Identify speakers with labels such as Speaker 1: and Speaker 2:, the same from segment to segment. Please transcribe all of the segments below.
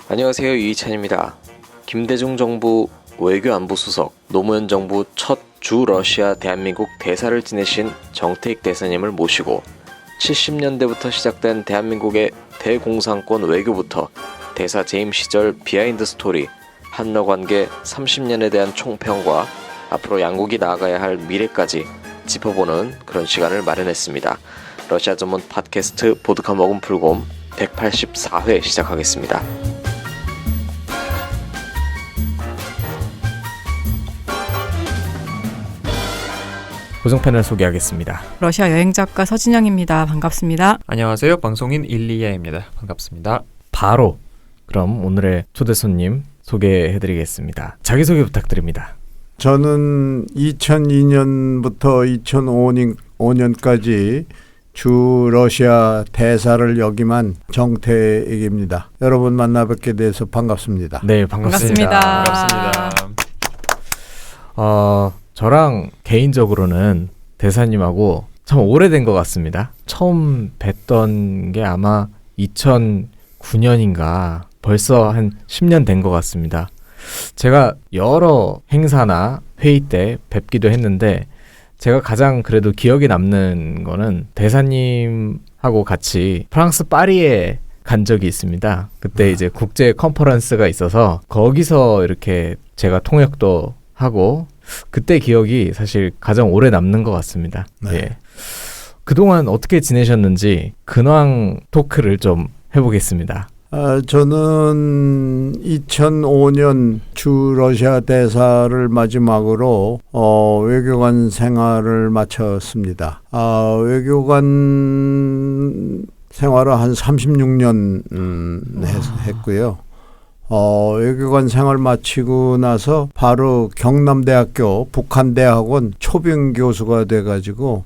Speaker 1: 안녕하세요, 이희찬입니다. 김대중 정부 외교안보수석, 노무현 정부 첫 주 러시아 대한민국 대사를 지내신 정태익 대사님을 모시고 70년대부터 시작된 대한민국의 대공산권 외교부터 대사 재임 시절 비하인드 스토리, 한러관계 30년에 대한 총평과 앞으로 양국이 나아가야 할 미래까지 짚어보는 그런 시간을 마련했습니다. 러시아 전문 팟캐스트 보드카 먹은 풀곰 184회 시작하겠습니다.
Speaker 2: 고정 패널 소개하겠습니다.
Speaker 3: 러시아 여행작가 서진영입니다. 반갑습니다.
Speaker 4: 안녕하세요. 방송인 일리야입니다. 반갑습니다.
Speaker 2: 바로 그럼 오늘의 초대 손님 소개해드리겠습니다. 자기소개 부탁드립니다.
Speaker 5: 저는 2002년부터 2005년까지 주 러시아 대사를 역임한 정태익입니다. 여러분 만나 뵙게 돼서 반갑습니다.
Speaker 2: 네, 반갑습니다.
Speaker 3: 반갑습니다.
Speaker 2: 저랑 개인적으로는 대사님하고 참 오래된 것 같습니다. 처음 뵀던 게 아마 2009년인가 벌써 한 10년 된 것 같습니다. 제가 여러 행사나 회의 때 뵙기도 했는데 제가 가장 그래도 기억에 남는 거는 대사님하고 같이 프랑스 파리에 간 적이 있습니다. 그때 이제 국제 컨퍼런스가 있어서 거기서 이렇게 제가 통역도 하고 그때 기억이 사실 가장 오래 남는 것 같습니다.
Speaker 5: 네.
Speaker 2: 예. 그동안 어떻게 지내셨는지 근황 토크를 좀 해보겠습니다.
Speaker 5: 저는 2005년 주 러시아 대사를 마지막으로 외교관 생활을 마쳤습니다. 외교관 생활을 한 36년 했고요. 외교관 생활 마치고 나서 바로 경남대학교 북한대학원 초빙 교수가 돼가지고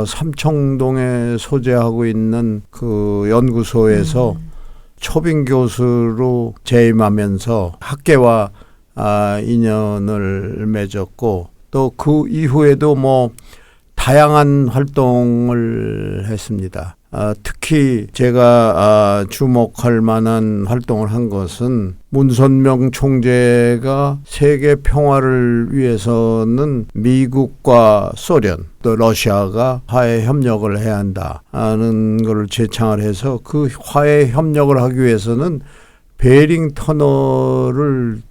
Speaker 5: 삼청동에 소재하고 있는 그 연구소에서 초빙 교수로 재임하면서 학계와 인연을 맺었고 또 그 이후에도 뭐 다양한 활동을 했습니다. 특히 제가 주목할 만한 활동을 한 것은 문선명 총재가 세계 평화를 위해서는 미국과 소련 또 러시아가 화해 협력을 해야 한다는 것을 제창을 해서 그 화해 협력을 하기 위해서는 베링 터널을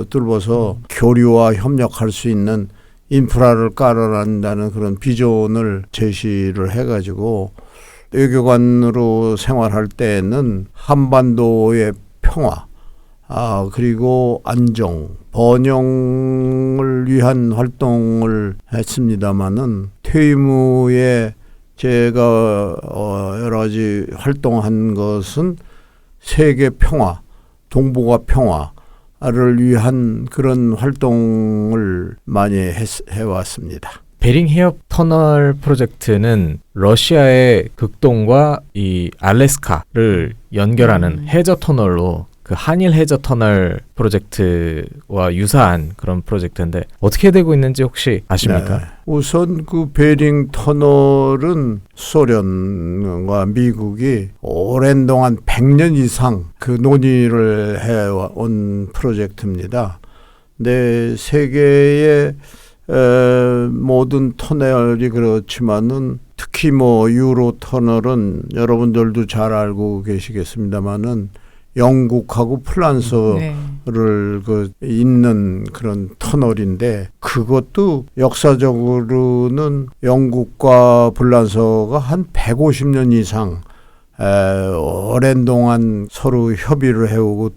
Speaker 5: 뚫어서 교류와 협력할 수 있는 인프라를 깔아난다는 그런 비전을 제시를 해가지고 외교관으로 생활할 때는 한반도의 평화, 그리고 안정, 번영을 위한 활동을 했습니다마는 퇴임 후에 제가 여러 가지 활동한 것은 세계 평화, 동북아 평화를 위한 그런 활동을 많이 해왔습니다.
Speaker 2: 베링 해협 터널 프로젝트는 러시아의 극동과 이 알래스카를 연결하는 해저 터널로 그 한일 해저 터널 프로젝트와 유사한 그런 프로젝트인데 어떻게 되고 있는지 혹시 아십니까?
Speaker 5: 네. 우선 그 베링 터널은 소련과 미국이 오랜 동안 100년 이상 그 논의를 해온 프로젝트입니다. 네, 세계의 모든 터널이 그렇지만은 특히 뭐 유로 터널은 여러분들도 잘 알고 계시겠습니다만은 영국하고 프랑스를 잇는 그런 터널인데 그것도 역사적으로는 영국과 프랑스가 한 150년 이상 오랜 동안 서로 협의를 해오고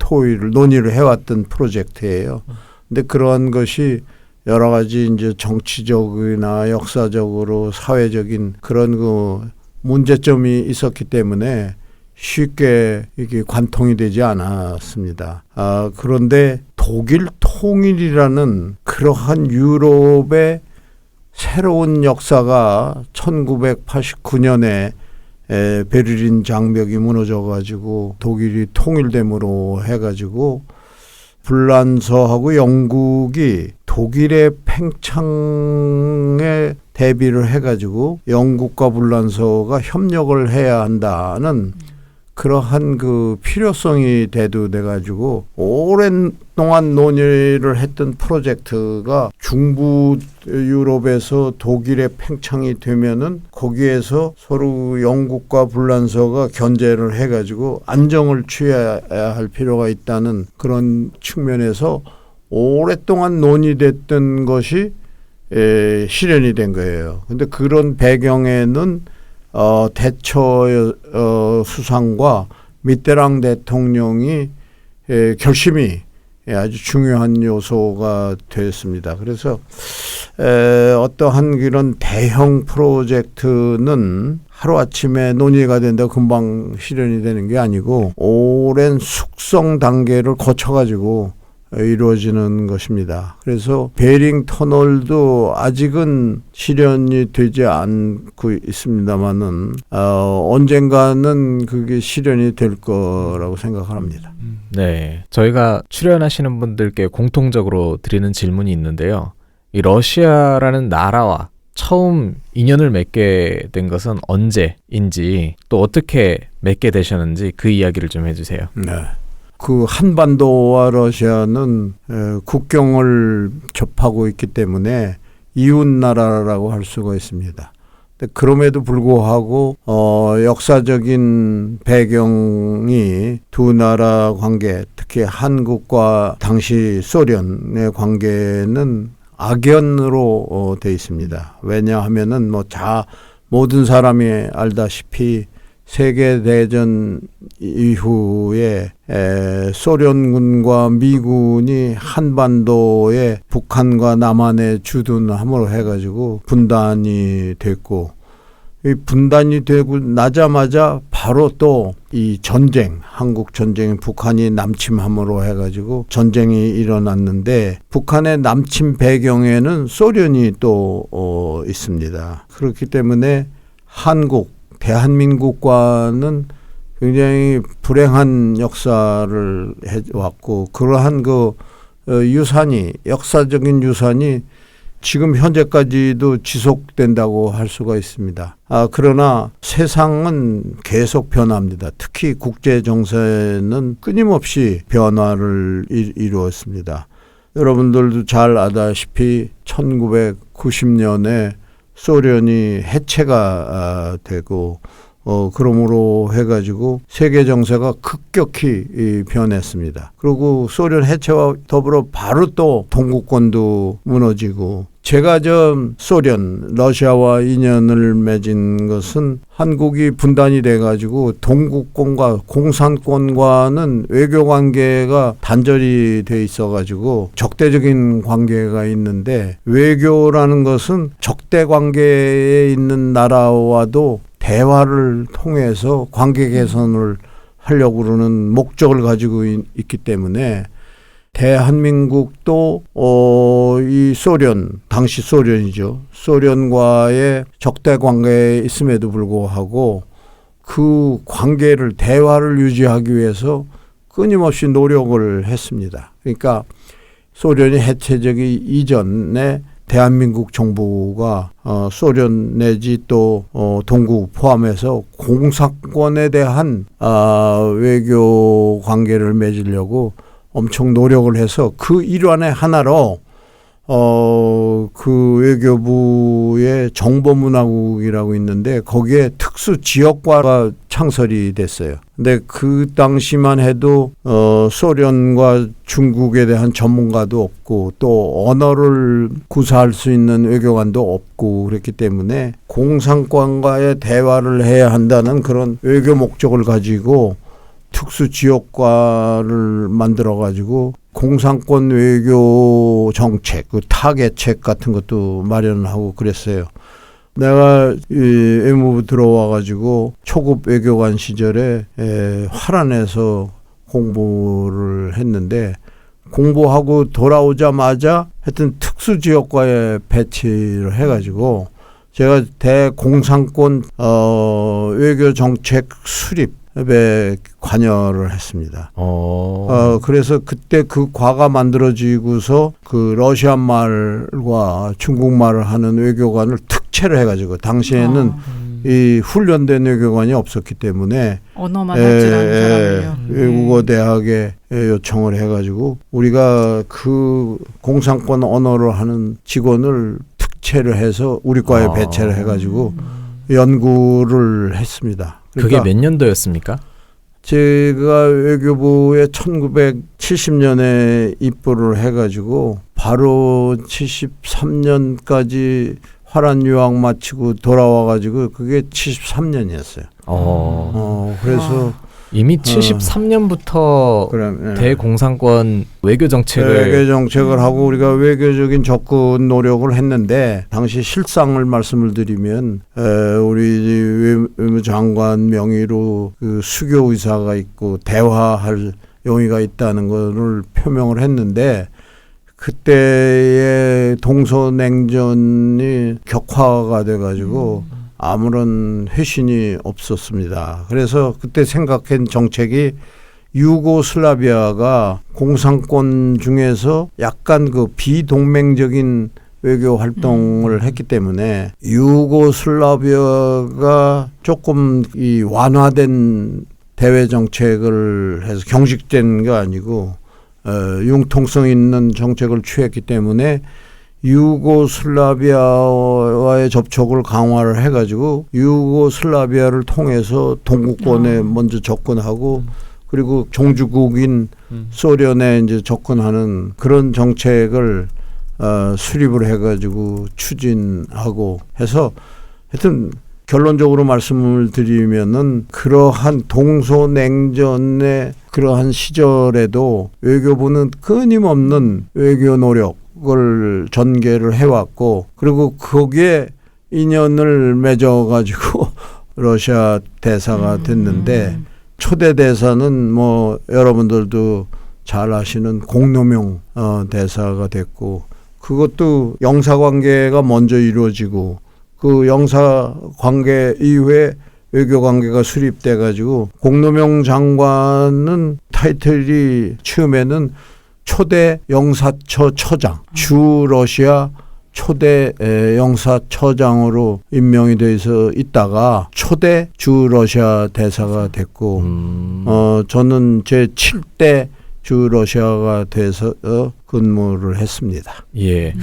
Speaker 5: 논의를 해왔던 프로젝트예요. 근데 그러한 것이 여러 가지 이제 정치적이나 역사적으로 사회적인 그런 그 문제점이 있었기 때문에 쉽게 이게 관통이 되지 않았습니다. 그런데 독일 통일이라는 그러한 유럽의 새로운 역사가 1989년에 베를린 장벽이 무너져가지고 독일이 통일됨으로 해가지고 불란서하고 영국이 독일의 팽창에 대비를 해가지고 영국과 불란서가 협력을 해야 한다는 그러한 그 필요성이 대두돼 가지고 오랜 동안 논의를 했던 프로젝트가 중부 유럽에서 독일에 팽창이 되면은 거기에서 서로 영국과 불란서가 견제를 해 가지고 안정을 취해야 할 필요가 있다는 그런 측면에서 오랫동안 논의됐던 것이 실현이 된 거예요. 근데 그런 배경에는 대처 수상과 미테랑 대통령이 결심이 아주 중요한 요소가 됐습니다. 그래서 어떠한 그런 대형 프로젝트는 하루아침에 논의가 된다고 금방 실현이 되는 게 아니고 오랜 숙성 단계를 거쳐가지고 이루어지는 것입니다. 그래서 베링 터널도 아직은 실현이 되지 않고 있습니다만은 언젠가는 그게 실현이 될 거라고 생각합니다.
Speaker 2: 네, 저희가 출연하시는 분들께 공통적으로 드리는 질문이 있는데요. 이 러시아라는 나라와 처음 인연을 맺게 된 것은 언제인지 또 어떻게 맺게 되셨는지 그 이야기를 좀 해주세요.
Speaker 5: 네. 그 한반도와 러시아는 국경을 접하고 있기 때문에 이웃 나라라고 할 수가 있습니다. 그럼에도 불구하고 역사적인 배경이 두 나라 관계, 특히 한국과 당시 소련의 관계는 악연으로 돼 있습니다. 왜냐하면은 모든 사람이 알다시피 세계대전 이후에 소련군과 미군이 한반도에 북한과 남한에 주둔함으로 해가지고 분단이 됐고, 이 분단이 되고 나자마자 바로 또 이 전쟁, 한국 전쟁, 북한이 남침함으로 해가지고 전쟁이 일어났는데 북한의 남침 배경에는 소련이 또 있습니다. 그렇기 때문에 대한민국과는 굉장히 불행한 역사를 해왔고, 그러한 역사적인 유산이 지금 현재까지도 지속된다고 할 수가 있습니다. 그러나 세상은 계속 변합니다. 특히 국제 정세는 끊임없이 변화를 이루었습니다. 여러분들도 잘 아다시피 1990년에 소련이 해체가 되고 그러므로 해가지고 세계 정세가 급격히 변했습니다. 그리고 소련 해체와 더불어 바로 또 동구권도 무너지고, 제가 러시아와 인연을 맺은 것은 한국이 분단이 돼가지고 동구권과 공산권과는 외교 관계가 단절이 돼 있어가지고 적대적인 관계가 있는데, 외교라는 것은 적대 관계에 있는 나라와도 대화를 통해서 관계 개선을 하려고 그러는 목적을 가지고 있기 때문에 대한민국도 이 당시 소련이죠. 소련과의 적대 관계에 있음에도 불구하고 그 대화를 유지하기 위해서 끊임없이 노력을 했습니다. 그러니까 소련이 해체되기 이전에 대한민국 정부가 소련 내지 또 동구 포함해서 공산권에 대한 외교 관계를 맺으려고 엄청 노력을 해서 그 일환의 하나로 그 외교부의 정보문화국이라고 있는데 거기에 특수 지역과가 창설이 됐어요. 근데 그 당시만 해도 소련과 중국에 대한 전문가도 없고 또 언어를 구사할 수 있는 외교관도 없고 그랬기 때문에 공산권과의 대화를 해야 한다는 그런 외교 목적을 가지고 특수 지역과를 만들어 가지고 공산권 외교 정책, 그 타개책 같은 것도 마련하고 그랬어요. 내가 외무부 들어와 가지고 초급 외교관 시절에 화란에서 공부를 했는데, 공부하고 돌아오자마자 하여튼 특수 지역과에 배치를 해 가지고 제가 대공산권 외교 정책 수립에 관여를 했습니다. 그래서 그때 그 과가 만들어지고서 그 러시아 말과 중국말을 하는 외교관을 특채를 해가지고 당시에는 이 훈련된 외교관이 없었기 때문에
Speaker 3: 언어만 할 줄 아는 사람이요.
Speaker 5: 외국어 대학에 요청을 해가지고 우리가 그 공산권 언어를 하는 직원을 특채를 해서 우리 과에 배치를 해가지고 연구를 했습니다.
Speaker 2: 그게 몇 년도였습니까?
Speaker 5: 제가 외교부에 1970년에 입부를 해가지고 바로 73년까지 화란 유학 마치고 돌아와가지고 그게 73년이었어요. 그래서
Speaker 2: 이미 73년부터 대공산권 외교 정책을
Speaker 5: 하고 우리가 외교적인 접근 노력을 했는데 당시 실상을 말씀을 드리면 우리 외무장관 명의로 그 수교 의사가 있고 대화할 용의가 있다는 것을 표명을 했는데 그때의 동서냉전이 격화가 돼가지고 아무런 회신이 없었습니다. 그래서 그때 생각한 정책이 유고슬라비아가 공산권 중에서 약간 그 비동맹적인 외교 활동을 했기 때문에 유고슬라비아가 조금 이 완화된 대외 정책을 해서 경직된 게 아니고 융통성 있는 정책을 취했기 때문에 유고슬라비아와의 접촉을 강화를 해가지고 유고슬라비아를 통해서 동구권에 먼저 접근하고 그리고 종주국인 소련에 이제 접근하는 그런 정책을 수립을 해가지고 추진하고 해서 하여튼 결론적으로 말씀을 드리면은 그러한 동서냉전의 그러한 시절에도 외교부는 끊임없는 외교 노력을 전개를 해왔고 그리고 거기에 인연을 맺어가지고 러시아 대사가 됐는데 초대 대사는 뭐 여러분들도 잘 아시는 공노명 대사가 됐고 그것도 영사관계가 먼저 이루어지고 그 영사관계 이후에 외교관계가 수립돼가지고 공노명 장관은 타이틀이 처음에는 초대 영사처 처장, 주 러시아 초대 영사처장으로 임명이 돼서 있다가 초대 주 러시아 대사가 됐고 저는 제 7대 주 러시아가 돼서 근무를 했습니다.
Speaker 2: 예.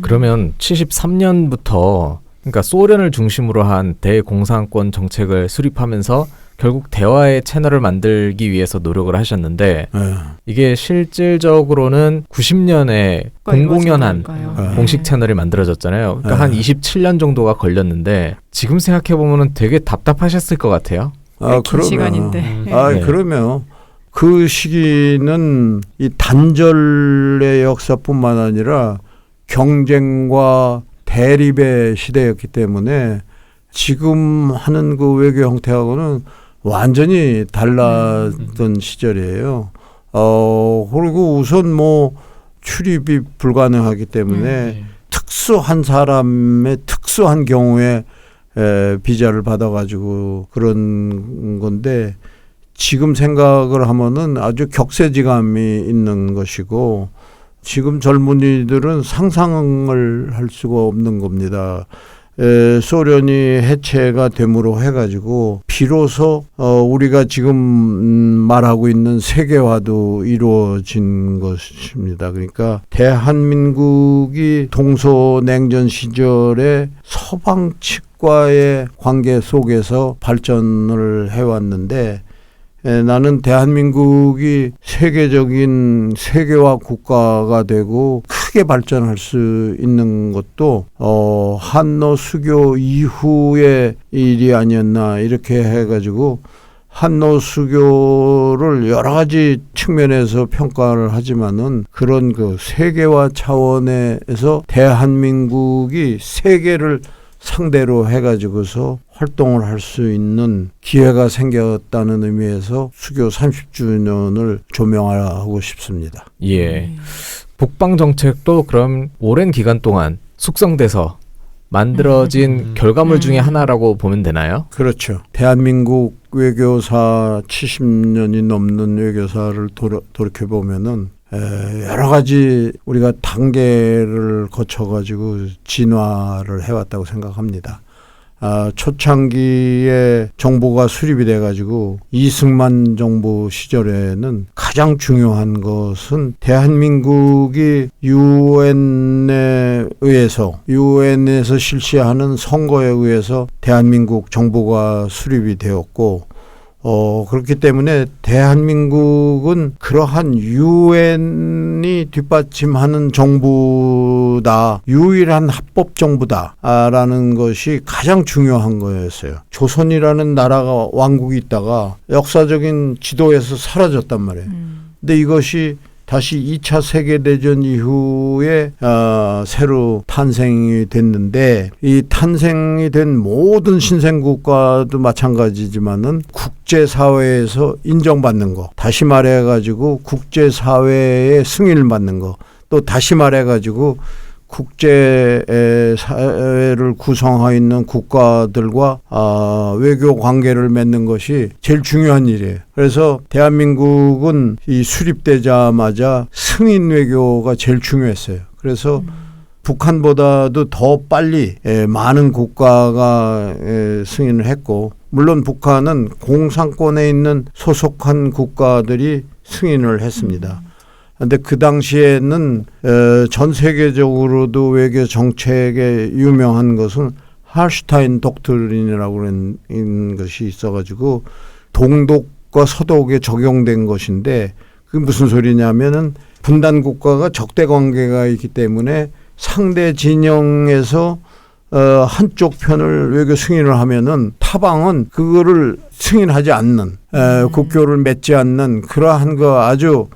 Speaker 2: 그러면 73년부터 그러니까 소련을 중심으로 한 대공산권 정책을 수립하면서 결국 대화의 채널을 만들기 위해서 노력을 하셨는데 이게 실질적으로는 90년에 공공연한 공식 채널이 만들어졌잖아요. 그러니까 한 27년 정도가 걸렸는데 지금 생각해보면 되게 답답하셨을 것 같아요.
Speaker 3: 긴 시간인데.
Speaker 5: 그러면 그 시기는 이 단절의 역사뿐만 아니라 경쟁과 대립의 시대였기 때문에 지금 하는 그 외교 형태하고는 완전히 달랐던 시절이에요. 그리고 우선 뭐 출입이 불가능하기 때문에 특수한 사람의 특수한 경우에 비자를 받아가지고 그런 건데 지금 생각을 하면은 아주 격세지감이 있는 것이고 지금 젊은이들은 상상을 할 수가 없는 겁니다. 소련이 해체가 됨으로 해가지고 비로소 우리가 지금 말하고 있는 세계화도 이루어진 것입니다. 그러니까 대한민국이 동서냉전 시절에 서방 측과의 관계 속에서 발전을 해왔는데 나는 대한민국이 세계적인 세계화 국가가 되고 크게 발전할 수 있는 것도 한노 수교 이후의 일이 아니었나 이렇게 해가지고 한노 수교를 여러 가지 측면에서 평가를 하지만은 그런 그 세계화 차원에서 대한민국이 세계를 상대로 해가지고서 활동을 할 수 있는 기회가 생겼다는 의미에서 수교 30주년을 조명하고 싶습니다.
Speaker 2: 예. 북방 정책도 그럼 오랜 기간 동안 숙성돼서 만들어진 결과물 중에 하나라고 보면 되나요?
Speaker 5: 그렇죠. 대한민국 외교사 70년이 넘는 외교사를 돌이켜보면은 여러 가지 우리가 단계를 거쳐가지고 진화를 해왔다고 생각합니다. 초창기에 정보가 수립이 돼가지고 이승만 정부 시절에는 가장 중요한 것은 대한민국이 유엔에서 실시하는 선거에 의해서 대한민국 정보가 수립이 되었고 그렇기 때문에 대한민국은 그러한 유엔이 뒷받침하는 정부다, 유일한 합법 정부다라는 것이 가장 중요한 거였어요. 조선이라는 나라가 왕국이 있다가 역사적인 지도에서 사라졌단 말이에요. 근데 이것이 다시 2차 세계대전 이후에 새로 탄생이 됐는데 이 탄생이 된 모든 신생국가도 마찬가지지만은 국제사회에서 인정받는 거, 다시 말해가지고 국제사회의 승인을 받는 거, 또 다시 말해가지고 국제사회를 구성하고 있는 국가들과 외교 관계를 맺는 것이 제일 중요한 일이에요. 그래서 대한민국은 이 수립되자마자 승인 외교가 제일 중요했어요. 그래서 북한보다도 더 빨리 많은 국가가 승인을 했고, 물론 북한은 공산권에 있는 소속한 국가들이 승인을 했습니다. 근데 그 당시에는 전 세계적으로도 외교 정책에 유명한 것은 할슈타인 독트린이라고 하는 것이 있어가지고 동독과 서독에 적용된 것인데, 그게 무슨 소리냐면은 분단 국가가 적대 관계가 있기 때문에 상대 진영에서 한쪽 편을 외교 승인을 하면은 타방은 그거를 승인하지 않는 국교를 맺지 않는 그러한 거 아주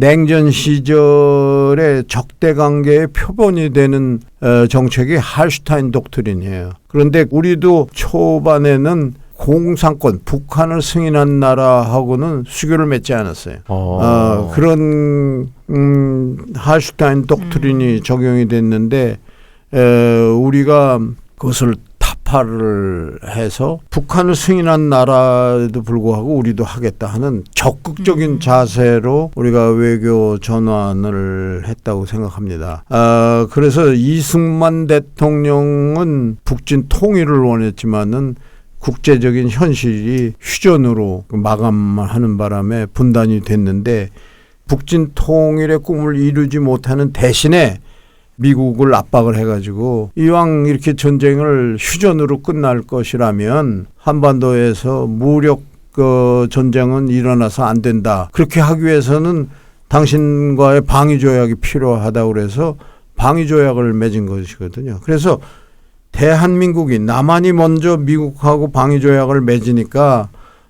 Speaker 5: 냉전 시절의 적대 관계의 표본이 되는 정책이 할슈타인 독트린이에요. 그런데 우리도 초반에는 공산권, 북한을 승인한 나라하고는 수교를 맺지 않았어요. 그런 할슈타인 독트린이 적용이 됐는데 우리가 그것을 타파를 해서 북한을 승인한 나라에도 불구하고 우리도 하겠다 하는 적극적인 자세로 우리가 외교 전환을 했다고 생각합니다. 그래서 이승만 대통령은 북진 통일을 원했지만은 국제적인 현실이 휴전으로 마감하는 바람에 분단이 됐는데, 북진 통일의 꿈을 이루지 못하는 대신에 미국을 압박을 해가지고 이왕 이렇게 전쟁을 휴전으로 끝날 것이라면 한반도에서 무력 전쟁은 일어나서 안 된다. 그렇게 하기 위해서는 당신과의 방위조약이 필요하다고 그래서 방위조약을 맺은 것이거든요. 그래서 대한민국이 남한이 먼저 미국하고 방위조약을 맺으니까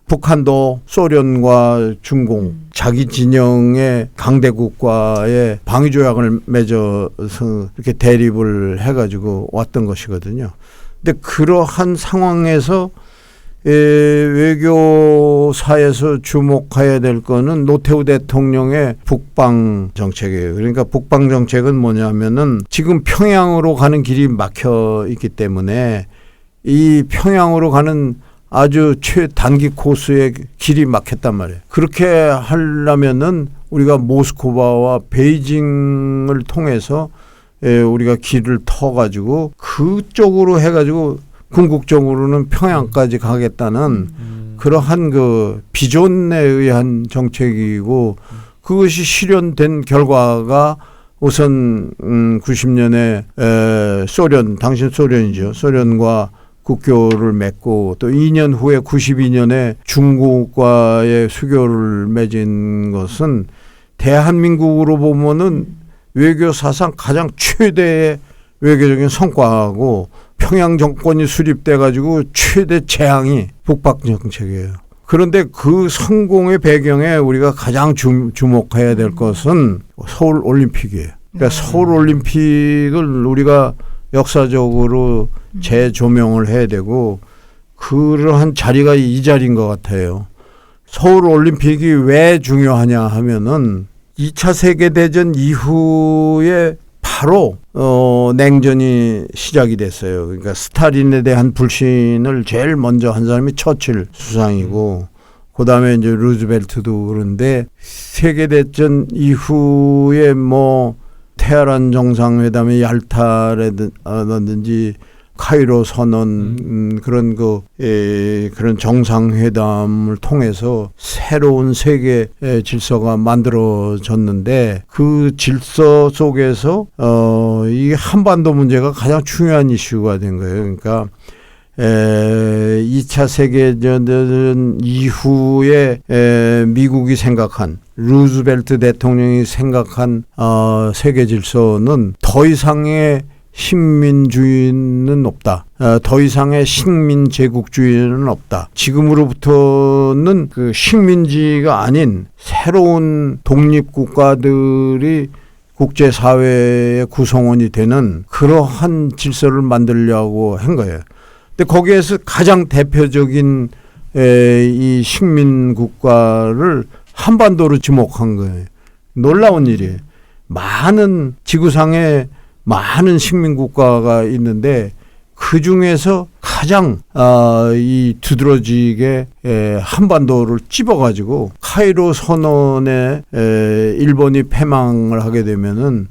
Speaker 5: 북한도 소련과 중공, 자기 진영의 강대국과의 방위조약을 맺어서 이렇게 대립을 해가지고 왔던 것이거든요. 근데 그러한 상황에서 외교사에서 주목해야 될 거는 노태우 대통령의 북방 정책이에요. 그러니까 북방 정책은 뭐냐면은 지금 평양으로 가는 길이 막혀 있기 때문에 이 평양으로 가는 아주 최단기 코스의 길이 막혔단 말이에요. 그렇게 하려면은 우리가 모스크바와 베이징을 통해서 우리가 길을 터가지고 그쪽으로 해가지고 궁극적으로는 평양까지 가겠다는 그러한 그 비전에 의한 정책이고, 그것이 실현된 결과가 우선 90년에 당신 소련이죠. 소련과 국교를 맺고 또 2년 후에 92년에 중국과의 수교를 맺은 것은 대한민국으로 보면은 외교 사상 가장 최대의 외교적인 성과하고, 평양 정권이 수립돼 가지고 최대 재앙이 북방 정책이에요. 그런데 그 성공의 배경에 우리가 가장 주목해야 될 것은 서울 올림픽이에요. 그러니까 서울 올림픽을 우리가 역사적으로 재조명을 해야 되고, 그러한 자리가 이 자리인 것 같아요. 서울 올림픽이 왜 중요하냐 하면은 2차 세계대전 이후에 바로 냉전이 시작이 됐어요. 그러니까 스탈린에 대한 불신을 제일 먼저 한 사람이 처칠 수상이고, 그다음에 이제 루즈벨트도 그런데 세계대전 이후에 뭐 테헤란 정상회담의 얄타라든지 카이로 선언 그런 그런 정상회담을 통해서 새로운 세계 질서가 만들어졌는데 그 질서 속에서 이 한반도 문제가 가장 중요한 이슈가 된 거예요. 그러니까 2차 세계대전 이후에 미국이 생각한 루즈벨트 대통령이 생각한 세계 질서는 더 이상의 식민주의는 없다. 더 이상의 식민 제국주의는 없다. 지금으로부터는 그 식민지가 아닌 새로운 독립국가들이 국제사회의 구성원이 되는 그러한 질서를 만들려고 한 거예요. 근데 거기에서 가장 대표적인 이 식민국가를 한반도로 지목한 거예요. 놀라운 일이에요. 많은 지구상에 많은 식민국가가 있는데 그 중에서 가장 이 두드러지게 한반도를 찝어가지고 카이로 선언에 일본이 패망을 하게 되면은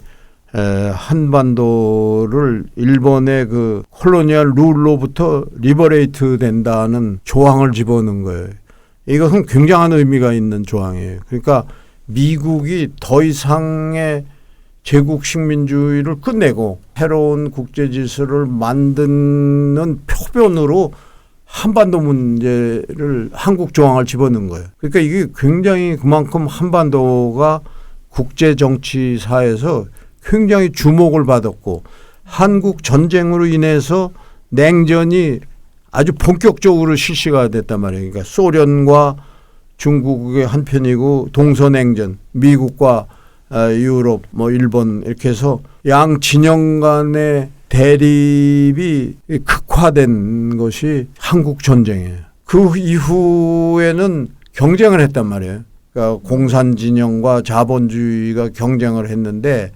Speaker 5: 한반도를 일본의 그 콜로니얼 룰로부터 리버레이트 된다는 조항을 집어넣은 거예요. 이것은 굉장한 의미가 있는 조항이에요. 그러니까 미국이 더 이상의 제국 식민주의를 끝내고 새로운 국제 질서를 만드는 표본으로 한반도 문제를 한국 조항을 집어넣은 거예요. 그러니까 이게 굉장히 그만큼 한반도가 국제 정치사에서 굉장히 주목을 받았고 한국 전쟁으로 인해서 냉전이 아주 본격적으로 실시가 됐단 말이에요. 그러니까 소련과 중국의 한편이고 동서냉전, 미국과 유럽, 뭐 일본 이렇게 해서 양 진영 간의 대립이 극화된 것이 한국 전쟁이에요. 그 이후에는 경쟁을 했단 말이에요. 그러니까 공산 진영과 자본주의가 경쟁을 했는데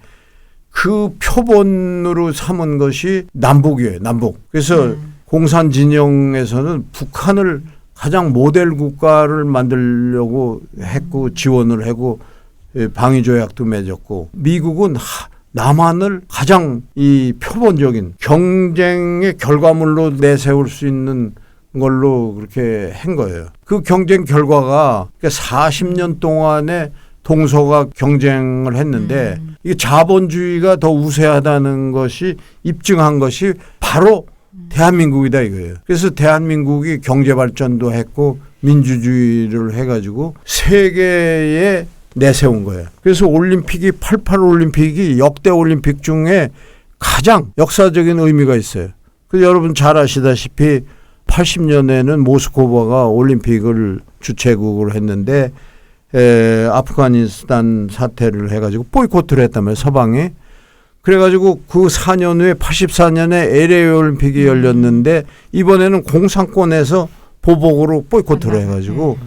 Speaker 5: 그 표본으로 삼은 것이 남북이에요. 남북. 그래서 공산 진영에서는 북한을 가장 모델 국가를 만들려고 했고 지원을 하고 방위조약도 맺었고 미국은 남한을 가장 이 표본적인 경쟁의 결과물로 내세울 수 있는 걸로 그렇게 한 거예요. 그 경쟁 결과가 40년 동안에 동서가 경쟁을 했는데 이게 자본주의가 더 우세하다는 것이 입증한 것이 바로 대한민국이다 이거예요. 그래서 대한민국이 경제 발전도 했고 민주주의를 해가지고 세계에 내세운 거예요. 그래서 올림픽이 88 올림픽이 역대 올림픽 중에 가장 역사적인 의미가 있어요. 그 여러분 잘 아시다시피 80년에는 모스크바가 올림픽을 주최국을 했는데 아프가니스탄 사태를 해가지고 보이콧을 했단 말이에요. 서방이. 그래가지고 그 4년 후에 84년에 LA 올림픽이 열렸는데 이번에는 공산권에서 보복으로 보이콧을 해가지고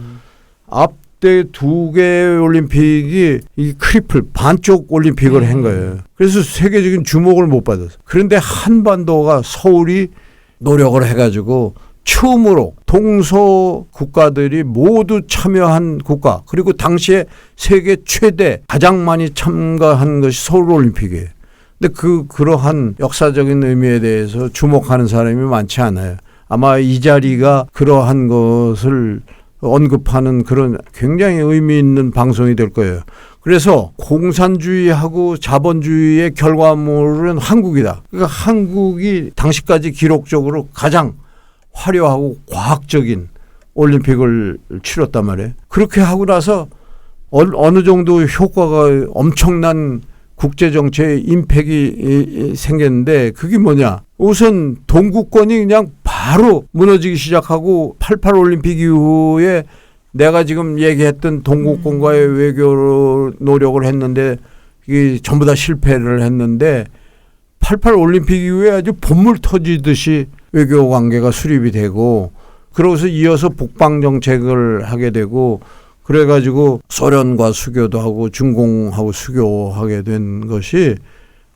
Speaker 5: 앞때 2개 올림픽이 이 크리플 반쪽 올림픽을 한 거예요. 그래서 세계적인 주목을 못 받았어요. 그런데 한반도가 서울이 노력을 해가지고 처음으로 동서 국가들이 모두 참여한 국가 그리고 당시에 세계 최대 가장 많이 참가한 것이 서울올림픽이에요. 근데 그러한 역사적인 의미에 대해서 주목하는 사람이 많지 않아요. 아마 이 자리가 그러한 것을 언급하는 그런 굉장히 의미 있는 방송이 될 거예요. 그래서 공산주의하고 자본주의의 결과물은 한국이다. 그러니까 한국이 당시까지 기록적으로 가장 화려하고 과학적인 올림픽을 치렀단 말이에요. 그렇게 하고 나서 어느 정도 효과가 엄청난 국제정치의 임팩이 생겼는데 그게 뭐냐. 우선 동구권이 그냥 바로 무너지기 시작하고 88 올림픽 이후에 내가 지금 얘기했던 동구권과의 외교 노력을 했는데 이게 전부 다 실패를 했는데 88 올림픽 이후에 아주 본물 터지듯이 외교 관계가 수립이 되고 그러고서 이어서 북방 정책을 하게 되고 그래가지고 소련과 수교도 하고 중공하고 수교하게 된 것이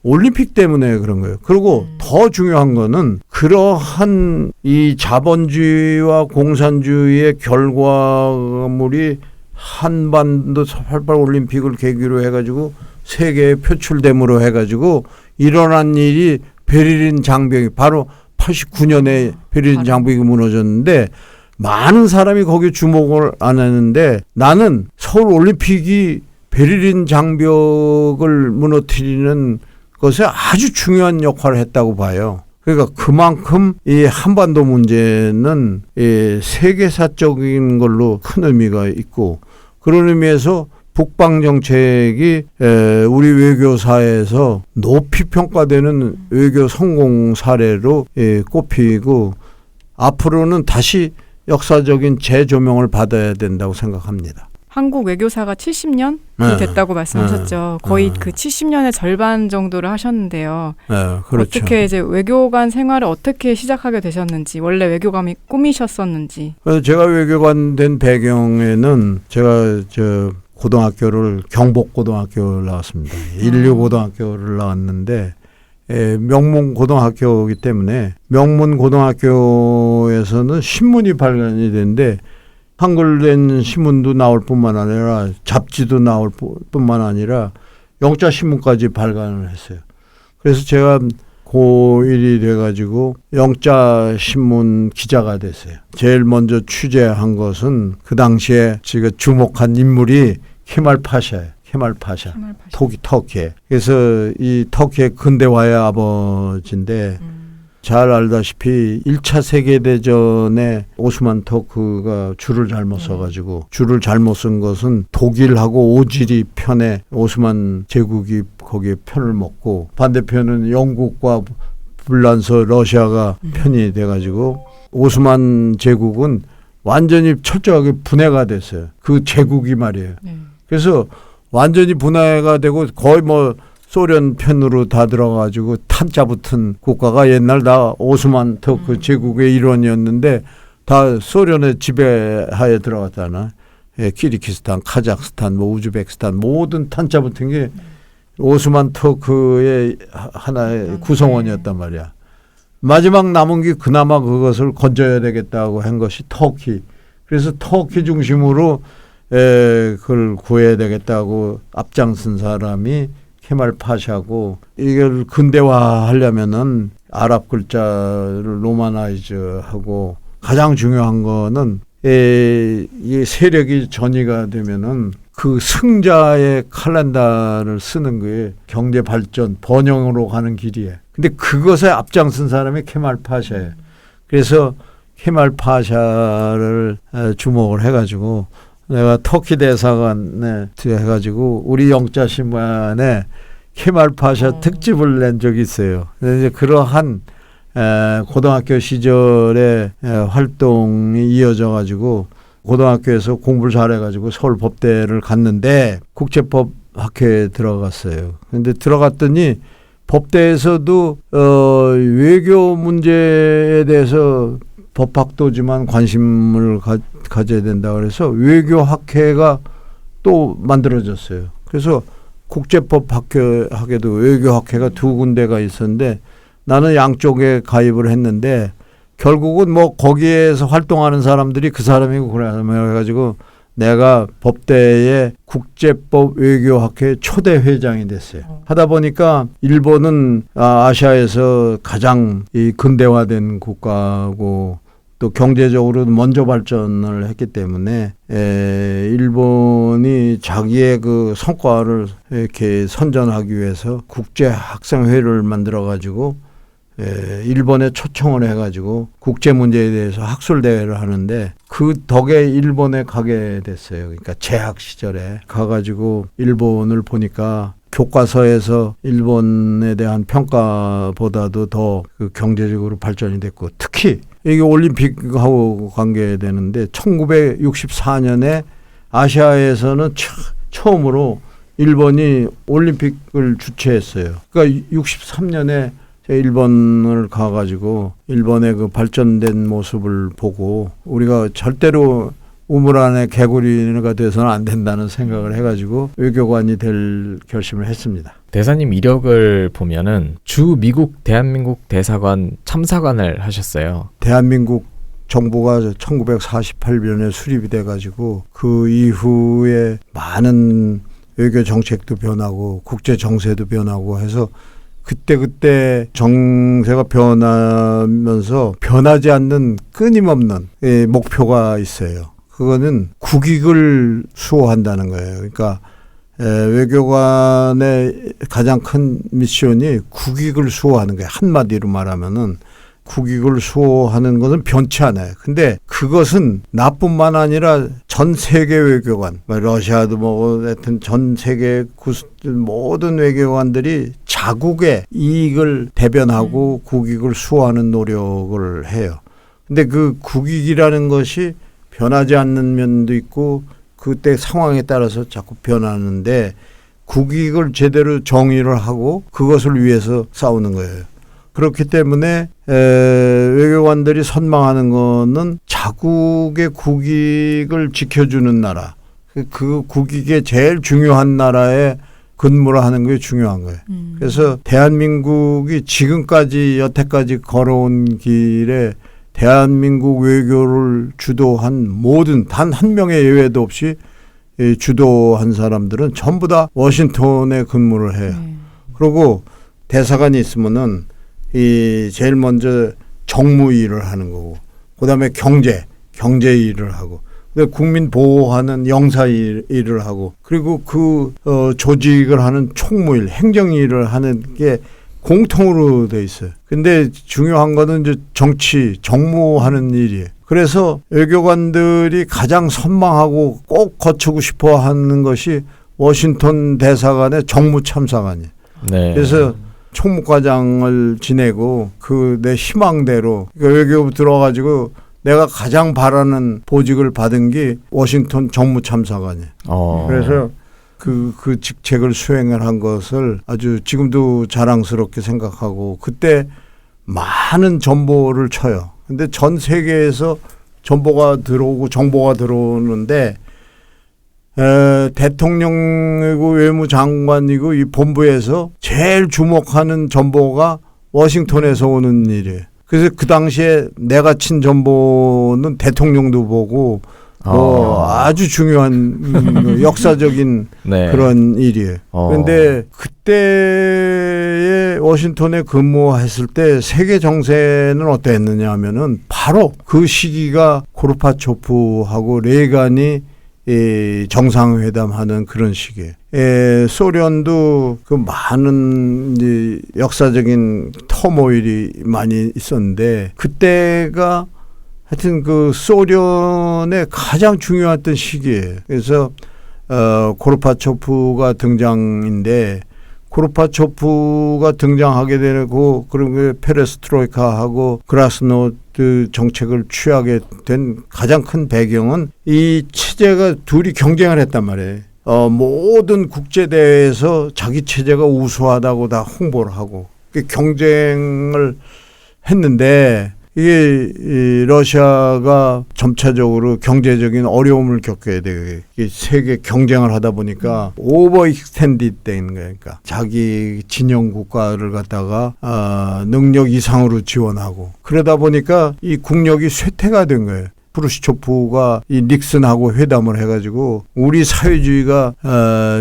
Speaker 5: 올림픽 때문에 그런 거예요. 그리고 더 중요한 거는 그러한 이 자본주의와 공산주의의 결과물이 한반도 88 올림픽을 계기로 해가지고 세계에 표출됨으로 해가지고 일어난 일이 베를린 장벽이 바로 89년에 베를린 장벽이 무너졌는데 많은 사람이 거기에 주목을 안 했는데 나는 서울 올림픽이 베를린 장벽을 무너뜨리는 것에 아주 중요한 역할을 했다고 봐요. 그러니까 그만큼 이 한반도 문제는 이 세계사적인 걸로 큰 의미가 있고 그런 의미에서 북방 정책이 우리 외교사에서 높이 평가되는 외교 성공 사례로 꼽히고 앞으로는 다시 역사적인 재조명을 받아야 된다고 생각합니다.
Speaker 3: 한국 외교사가 70년이 됐다고 말씀하셨죠. 거의 그 70년의 절반 정도를 하셨는데요.
Speaker 5: 그렇죠.
Speaker 3: 어떻게 이제 외교관 생활을 어떻게 시작하게 되셨는지, 원래 외교관이 꿈이셨었는지.
Speaker 5: 그래서 제가 외교관 된 배경에는 제가 고등학교를 경복고등학교를 나왔습니다. 인류고등학교를 나왔는데 명문 고등학교이기 때문에 명문 고등학교에서는 신문이 발간이 되는데 한글된 신문도 나올 뿐만 아니라 잡지도 나올 뿐만 아니라 영자신문까지 발간을 했어요. 그래서 제가 고1이 돼가지고 영자신문 기자가 됐어요. 제일 먼저 취재한 것은 그 당시에 제가 주목한 인물이 케말 파샤예요. 케말 파샤. 터키. 그래서 이 터키의 근대화의 아버지인데 잘 알다시피 1차 세계대전에 오스만 터크가 줄을 잘못 서가지고 줄을 잘못 쓴 것은 독일하고 오지리 편에 오스만 제국이 거기에 편을 먹고 반대편은 영국과 불란서 러시아가 편이 돼가지고 오스만 제국은 완전히 철저하게 분해가 됐어요. 그 제국이 말이에요. 그래서 완전히 분해가 되고 거의 뭐 소련 편으로 다 들어가지고 탄자 붙은 국가가 옛날 다 오스만 터크 제국의 일원이었는데 다 소련의 지배하에 들어갔잖아. 키르기스탄, 카자흐스탄, 뭐 우즈베키스탄 모든 탄자 붙은 게 오스만 터크의 하나의 구성원이었단 말이야. 마지막 남은 게 그나마 그것을 건져야 되겠다고 한 것이 터키. 그래서 터키 중심으로 그걸 구해야 되겠다고 앞장선 사람이 케말 파샤고 이걸 근대화하려면은 아랍 글자를 로마나이즈하고 가장 중요한 거는 이 세력이 전이가 되면은 그 승자의 칼렌다를 쓰는 게 경제 발전 번영으로 가는 길이에요. 근데 그것에 앞장선 사람이 케말 파샤예요. 그래서 케말 파샤를 주목을 해가지고 내가 터키 대사관에 해가지고 우리 영자신문에 케말 파샤 특집을 낸 적이 있어요. 이제 그러한 고등학교 시절의 활동이 이어져 가지고 고등학교에서 공부를 잘해가지고 서울 법대를 갔는데 국제법 학회에 들어갔어요. 근데 들어갔더니 법대에서도 외교 문제에 대해서 법학도지만 관심을 가져야 된다 그래서 외교학회가 또 만들어졌어요. 그래서 국제법학회도 외교학회가 두 군데가 있었는데 나는 양쪽에 가입을 했는데 결국은 뭐 거기에서 활동하는 사람들이 그 사람이고 그래가지고 내가 법대의 국제법 외교학회 초대 회장이 됐어요. 하다 보니까 일본은 아시아에서 가장 이 근대화된 국가고 또 경제적으로 먼저 발전을 했기 때문에 일본이 자기의 그 성과를 이렇게 선전하기 위해서 국제학생회를 만들어 가지고 일본에 초청을 해가지고 국제 문제에 대해서 학술 대회를 하는데 그 덕에 일본에 가게 됐어요. 그러니까 재학 시절에 가가지고 일본을 보니까 교과서에서 일본에 대한 평가보다도 더 그 경제적으로 발전이 됐고 특히 이게 올림픽하고 관계되는데 1964년에 아시아에서는 처음으로 일본이 올림픽을 주최했어요. 그러니까 63년에 일본을 가가지고 일본의 그 발전된 모습을 보고 우리가 절대로 우물 안에 개구리가 돼서는 안 된다는 생각을 해가지고 외교관이 될 결심을 했습니다.
Speaker 2: 대사님 이력을 보면은 주 미국 대한민국 대사관 참사관을 하셨어요.
Speaker 5: 대한민국 정부가 1948년에 수립이 돼가지고 그 이후에 많은 외교 정책도 변하고 국제 정세도 변하고 해서 그때 정세가 변하면서 변하지 않는 끊임없는 목표가 있어요. 그거는 국익을 수호한다는 거예요. 그러니까 외교관의 가장 큰 미션이 국익을 수호하는 거예요. 한마디로 말하면은 국익을 수호하는 것은 변치 않아요. 근데 그것은 나뿐만 아니라 전 세계 외교관, 러시아도 뭐 하여튼 전 세계 모든 외교관들이 자국의 이익을 대변하고 국익을 수호하는 노력을 해요. 근데 그 국익이라는 것이 변하지 않는 면도 있고 그때 상황에 따라서 자꾸 변하는데 국익을 제대로 정의를 하고 그것을 위해서 싸우는 거예요. 그렇기 때문에 외교관들이 선망하는 거는 자국의 국익을 지켜주는 나라, 그 국익의 제일 중요한 나라에 근무를 하는 게 중요한 거예요. 그래서 대한민국이 지금까지 여태까지 걸어온 길에 대한민국 외교를 주도한 모든 단 한 명의 예외도 없이 주도한 사람들은 전부 다 워싱턴에 근무를 해요. 그리고 대사관이 있으면은 이 제일 먼저 정무 일을 하는 거고, 그다음에 경제 일을 하고, 그다음에 국민 보호하는 영사 일을 하고, 그리고 그 조직을 하는 총무일, 행정 일을 하는 게 공통으로 돼 있어요. 근데 중요한 거는 이제 정무하는 일이에요. 그래서 외교관들이 가장 선망하고 꼭 거치고 싶어 하는 것이 워싱턴 대사관의 정무참사관이에요.
Speaker 2: 네.
Speaker 5: 그래서 총무과장을 지내고 그 내 희망대로 외교부 들어가지고 내가 가장 바라는 보직을 받은 게 워싱턴 정무참사관이에요. 그래서 그 직책을 수행을 한 것을 아주 지금도 자랑스럽게 생각하고 그때 많은 전보를 쳐요. 근데 전 세계에서 전보가 들어오고 정보가 들어오는데 대통령이고 외무장관이고 이 본부에서 제일 주목하는 전보가 워싱턴에서 오는 일이에요. 그래서 그 당시에 내가 친 전보는 대통령도 보고 아주 중요한 역사적인
Speaker 2: 네.
Speaker 5: 그런 일이에요. 그런데 그때에 워싱턴에 근무했을 때 세계 정세는 어땠느냐 하면은 바로 그 시기가 고르바초프하고 레이간이 정상회담하는 그런 시기에 소련도 그 많은 이제 역사적인 터모일이 많이 있었는데 그때가 하여튼 그 소련의 가장 중요했던 시기예요. 그래서 고르바초프가 등장인데 고르바초프가 등장하게 되고 그런 게 페레스트로이카하고 그라스노드 정책을 취하게 된 가장 큰 배경은 이 체제가 둘이 경쟁을 했단 말이에요. 모든 국제대회에서 자기 체제가 우수하다고 다 홍보를 하고 경쟁을 했는데 이게 러시아가 점차적으로 경제적인 어려움을 겪게 되게 세계 경쟁을 하다 보니까 오버 익스텐디드 되는 거예요. 그러니까 자기 진영 국가를 갖다가 능력 이상으로 지원하고 그러다 보니까 이 국력이 쇠퇴가 된 거예요. 프루시초프가 이 닉슨하고 회담을 해가지고 우리 사회주의가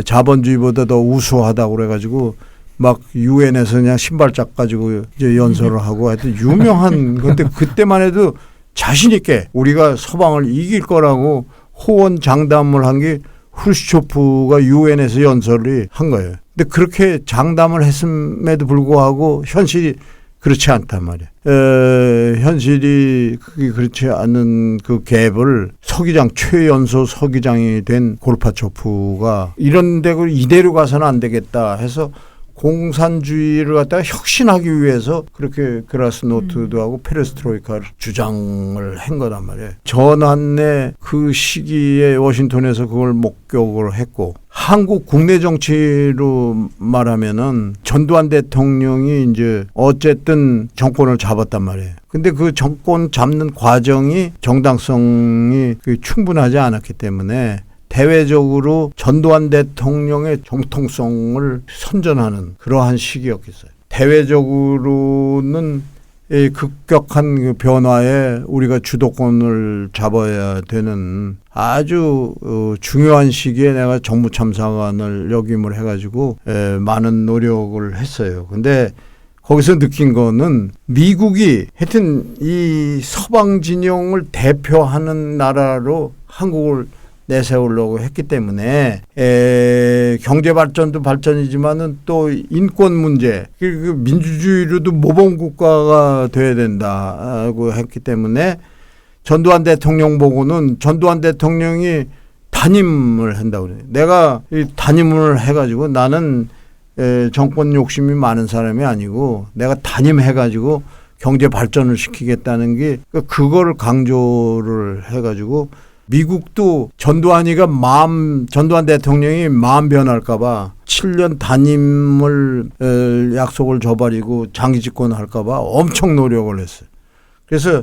Speaker 5: 자본주의보다 더 우수하다고 그래가지고 막 유엔에서 그냥 신발짝 가지고 이제 연설을 하고 하여튼 유명한 건데 그때만 해도 자신 있게 우리가 서방을 이길 거라고 호언장담을 한 게 후르시초프가 유엔에서 연설을 한 거예요. 근데 그렇게 장담을 했음에도 불구하고 현실이 그렇지 않단 말이에요. 현실이 그렇지 않은 그 갭을 서기장 최연소 서기장이 된 고르바초프가 이런 데고 이대로 가서는 안 되겠다 해서 공산주의를 갖다가 혁신하기 위해서 그렇게 그라스노트도 하고 페레스트로이카를 주장을 한 거란 말이에요. 전환의 그 시기에 워싱턴에서 그걸 목격을 했고, 한국 국내 정치로 말하면은 전두환 대통령이 이제 어쨌든 정권을 잡았단 말이에요. 근데 그 정권 잡는 과정이 정당성이 충분하지 않았기 때문에 대외적으로 전두환 대통령의 정통성을 선전하는 그러한 시기였겠어요. 대외적으로는 이 급격한 그 변화에 우리가 주도권을 잡아야 되는 아주 중요한 시기에 내가 정무참사관을 역임을 해가지고 많은 노력을 했어요. 근데 거기서 느낀 거는 미국이 하여튼 이 서방 진영을 대표하는 나라로 한국을 내세우려고 했기 때문에 경제 발전도 발전이지만은 또 인권 문제, 그 민주주의로도 모범 국가가 돼야 된다고 했기 때문에 전두환 대통령 보고는 전두환 대통령이 단임을 한다고 그래요. 내가 이 단임을 해가지고 나는 정권 욕심이 많은 사람이 아니고 내가 단임해가지고 경제 발전을 시키겠다는 게 그거를 강조를 해가지고 미국도 전두환 대통령이 마음 변할까봐 7년 단임을 약속을 저버리고 장기 집권할까봐 엄청 노력을 했어요. 그래서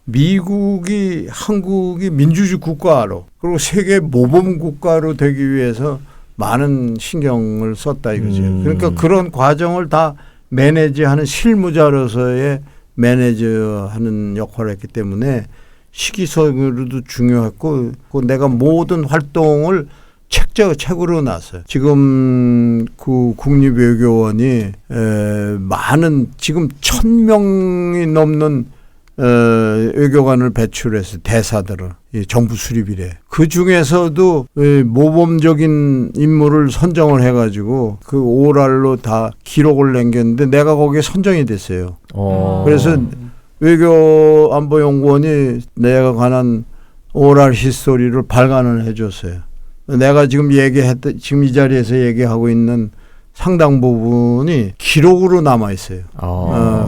Speaker 5: 미국이 한국이 민주주의 국가로 그리고 세계 모범 국가로 되기 위해서 많은 신경을 썼다 이거죠. 그러니까 그런 과정을 다 매니지하는 실무자로서의 매니저하는 역할을 했기 때문에 시기적으로도 중요했고 내가 모든 활동을 책으로 놨어요. 지금 그 국립외교원이 많은 지금 1,000명이 넘는 외교관을 배출했어요. 대사들을 정부 수립이래. 그 중에서도 모범적인 인물을 선정을 해가지고 그 오랄로 다 기록을 남겼는데 내가 거기에 선정이 됐어요. 그래서 외교안보연구원이 내가 관한 오랄 히스토리를 발간을 해줬어요. 내가 지금 지금 이 자리에서 얘기하고 있는 상당 부분이 기록으로 남아 있어요.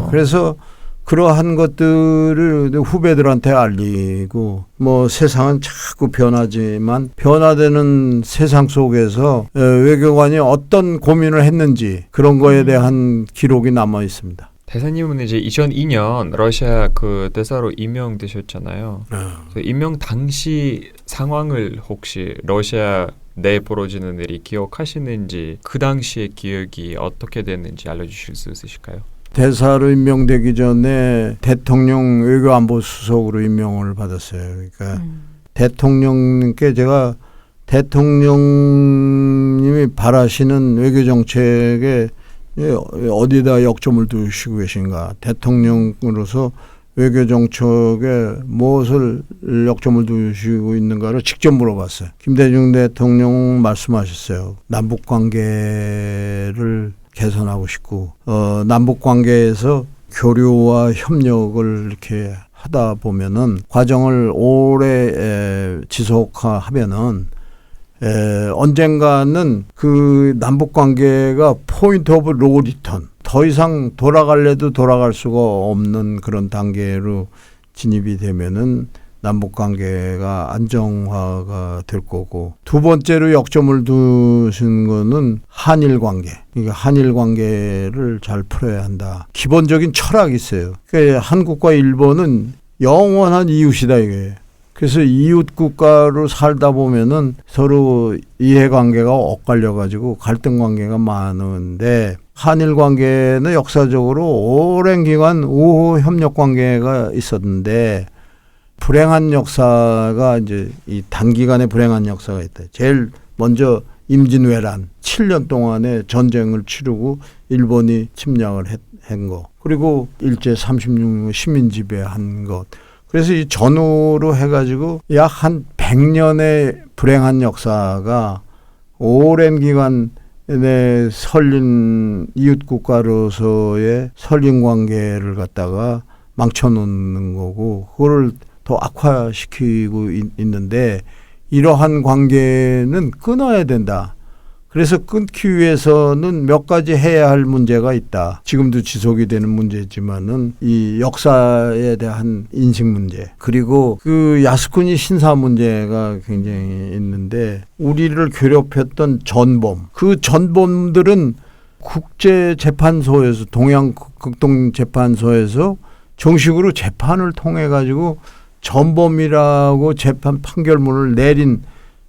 Speaker 5: 그래서 그러한 것들을 후배들한테 알리고 뭐 세상은 자꾸 변하지만 변화되는 세상 속에서 외교관이 어떤 고민을 했는지 그런 거에 대한 기록이 남아 있습니다.
Speaker 4: 대사님은 이제 2002년 러시아 그 대사로 임명되셨잖아요. 그 임명 당시 상황을 혹시 러시아 내에 벌어지는 일이 기억하시는지 그 당시의 기억이 어떻게 됐는지 알려주실 수 있으실까요?
Speaker 5: 대사로 임명되기 전에 대통령 외교안보수석으로 임명을 받았어요. 그러니까 대통령님께 제가 대통령님이 바라시는 외교정책에 어디다 역점을 두시고 계신가. 대통령으로서 외교정책에 무엇을 역점을 두시고 있는가를 직접 물어봤어요. 김대중 대통령 말씀하셨어요. 남북관계를 개선하고 싶고 남북관계에서 교류와 협력을 이렇게 하다 보면은 과정을 오래 지속하면은 언젠가는 그 남북관계가 포인트 오브 노 리턴 더 이상 돌아갈래도 돌아갈 수가 없는 그런 단계로 진입이 되면은 남북관계가 안정화가 될 거고 두 번째로 역점을 두신 거는 한일관계. 그러니까 한일관계를 잘 풀어야 한다. 기본적인 철학이 있어요. 그러니까 한국과 일본은 영원한 이웃이다 이게. 그래서 이웃 국가로 살다 보면은 서로 이해관계가 엇갈려가지고 갈등관계가 많은데 한일관계는 역사적으로 오랜 기간 우호 협력관계가 있었는데 불행한 역사가 이제 이 단기간에 불행한 역사가 있다. 제일 먼저 임진왜란 7년 동안의 전쟁을 치르고 일본이 침략을 한 거. 그리고 일제 36년 식민 지배한 것. 그래서 이 전후로 해가지고 약 한 100년의 불행한 역사가 오랜 기간에 설린 이웃 국가로서의 설린 관계를 갖다가 망쳐놓는 거고 그거를 더 악화시키고 있는데 이러한 관계는 끊어야 된다. 그래서 끊기 위해서는 몇 가지 해야 할 문제가 있다. 지금도 지속이 되는 문제지만은 이 역사에 대한 인식 문제, 그리고 그 야스쿠니 신사 문제가 굉장히 있는데, 우리를 괴롭혔던 전범, 그 전범들은 국제재판소에서, 동양 극동재판소에서 정식으로 재판을 통해 가지고 전범이라고 재판 판결문을 내린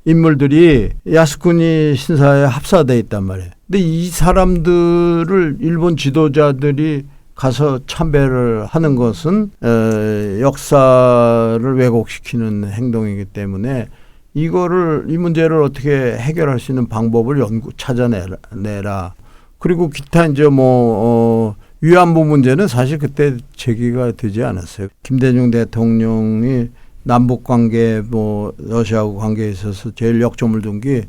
Speaker 5: 인물들이 야스쿠니 신사에 합사돼 있단 말이에요. 근데 이 사람들을 일본 지도자들이 가서 참배를 하는 것은 역사를 왜곡시키는 행동이기 때문에 이 문제를 어떻게 해결할 수 있는 방법을 찾아내라. 그리고 기타 이제 위안부 문제는 사실 그때 제기가 되지 않았어요. 김대중 대통령이 남북 관계, 러시아하고 관계에 있어서 제일 역점을 둔 게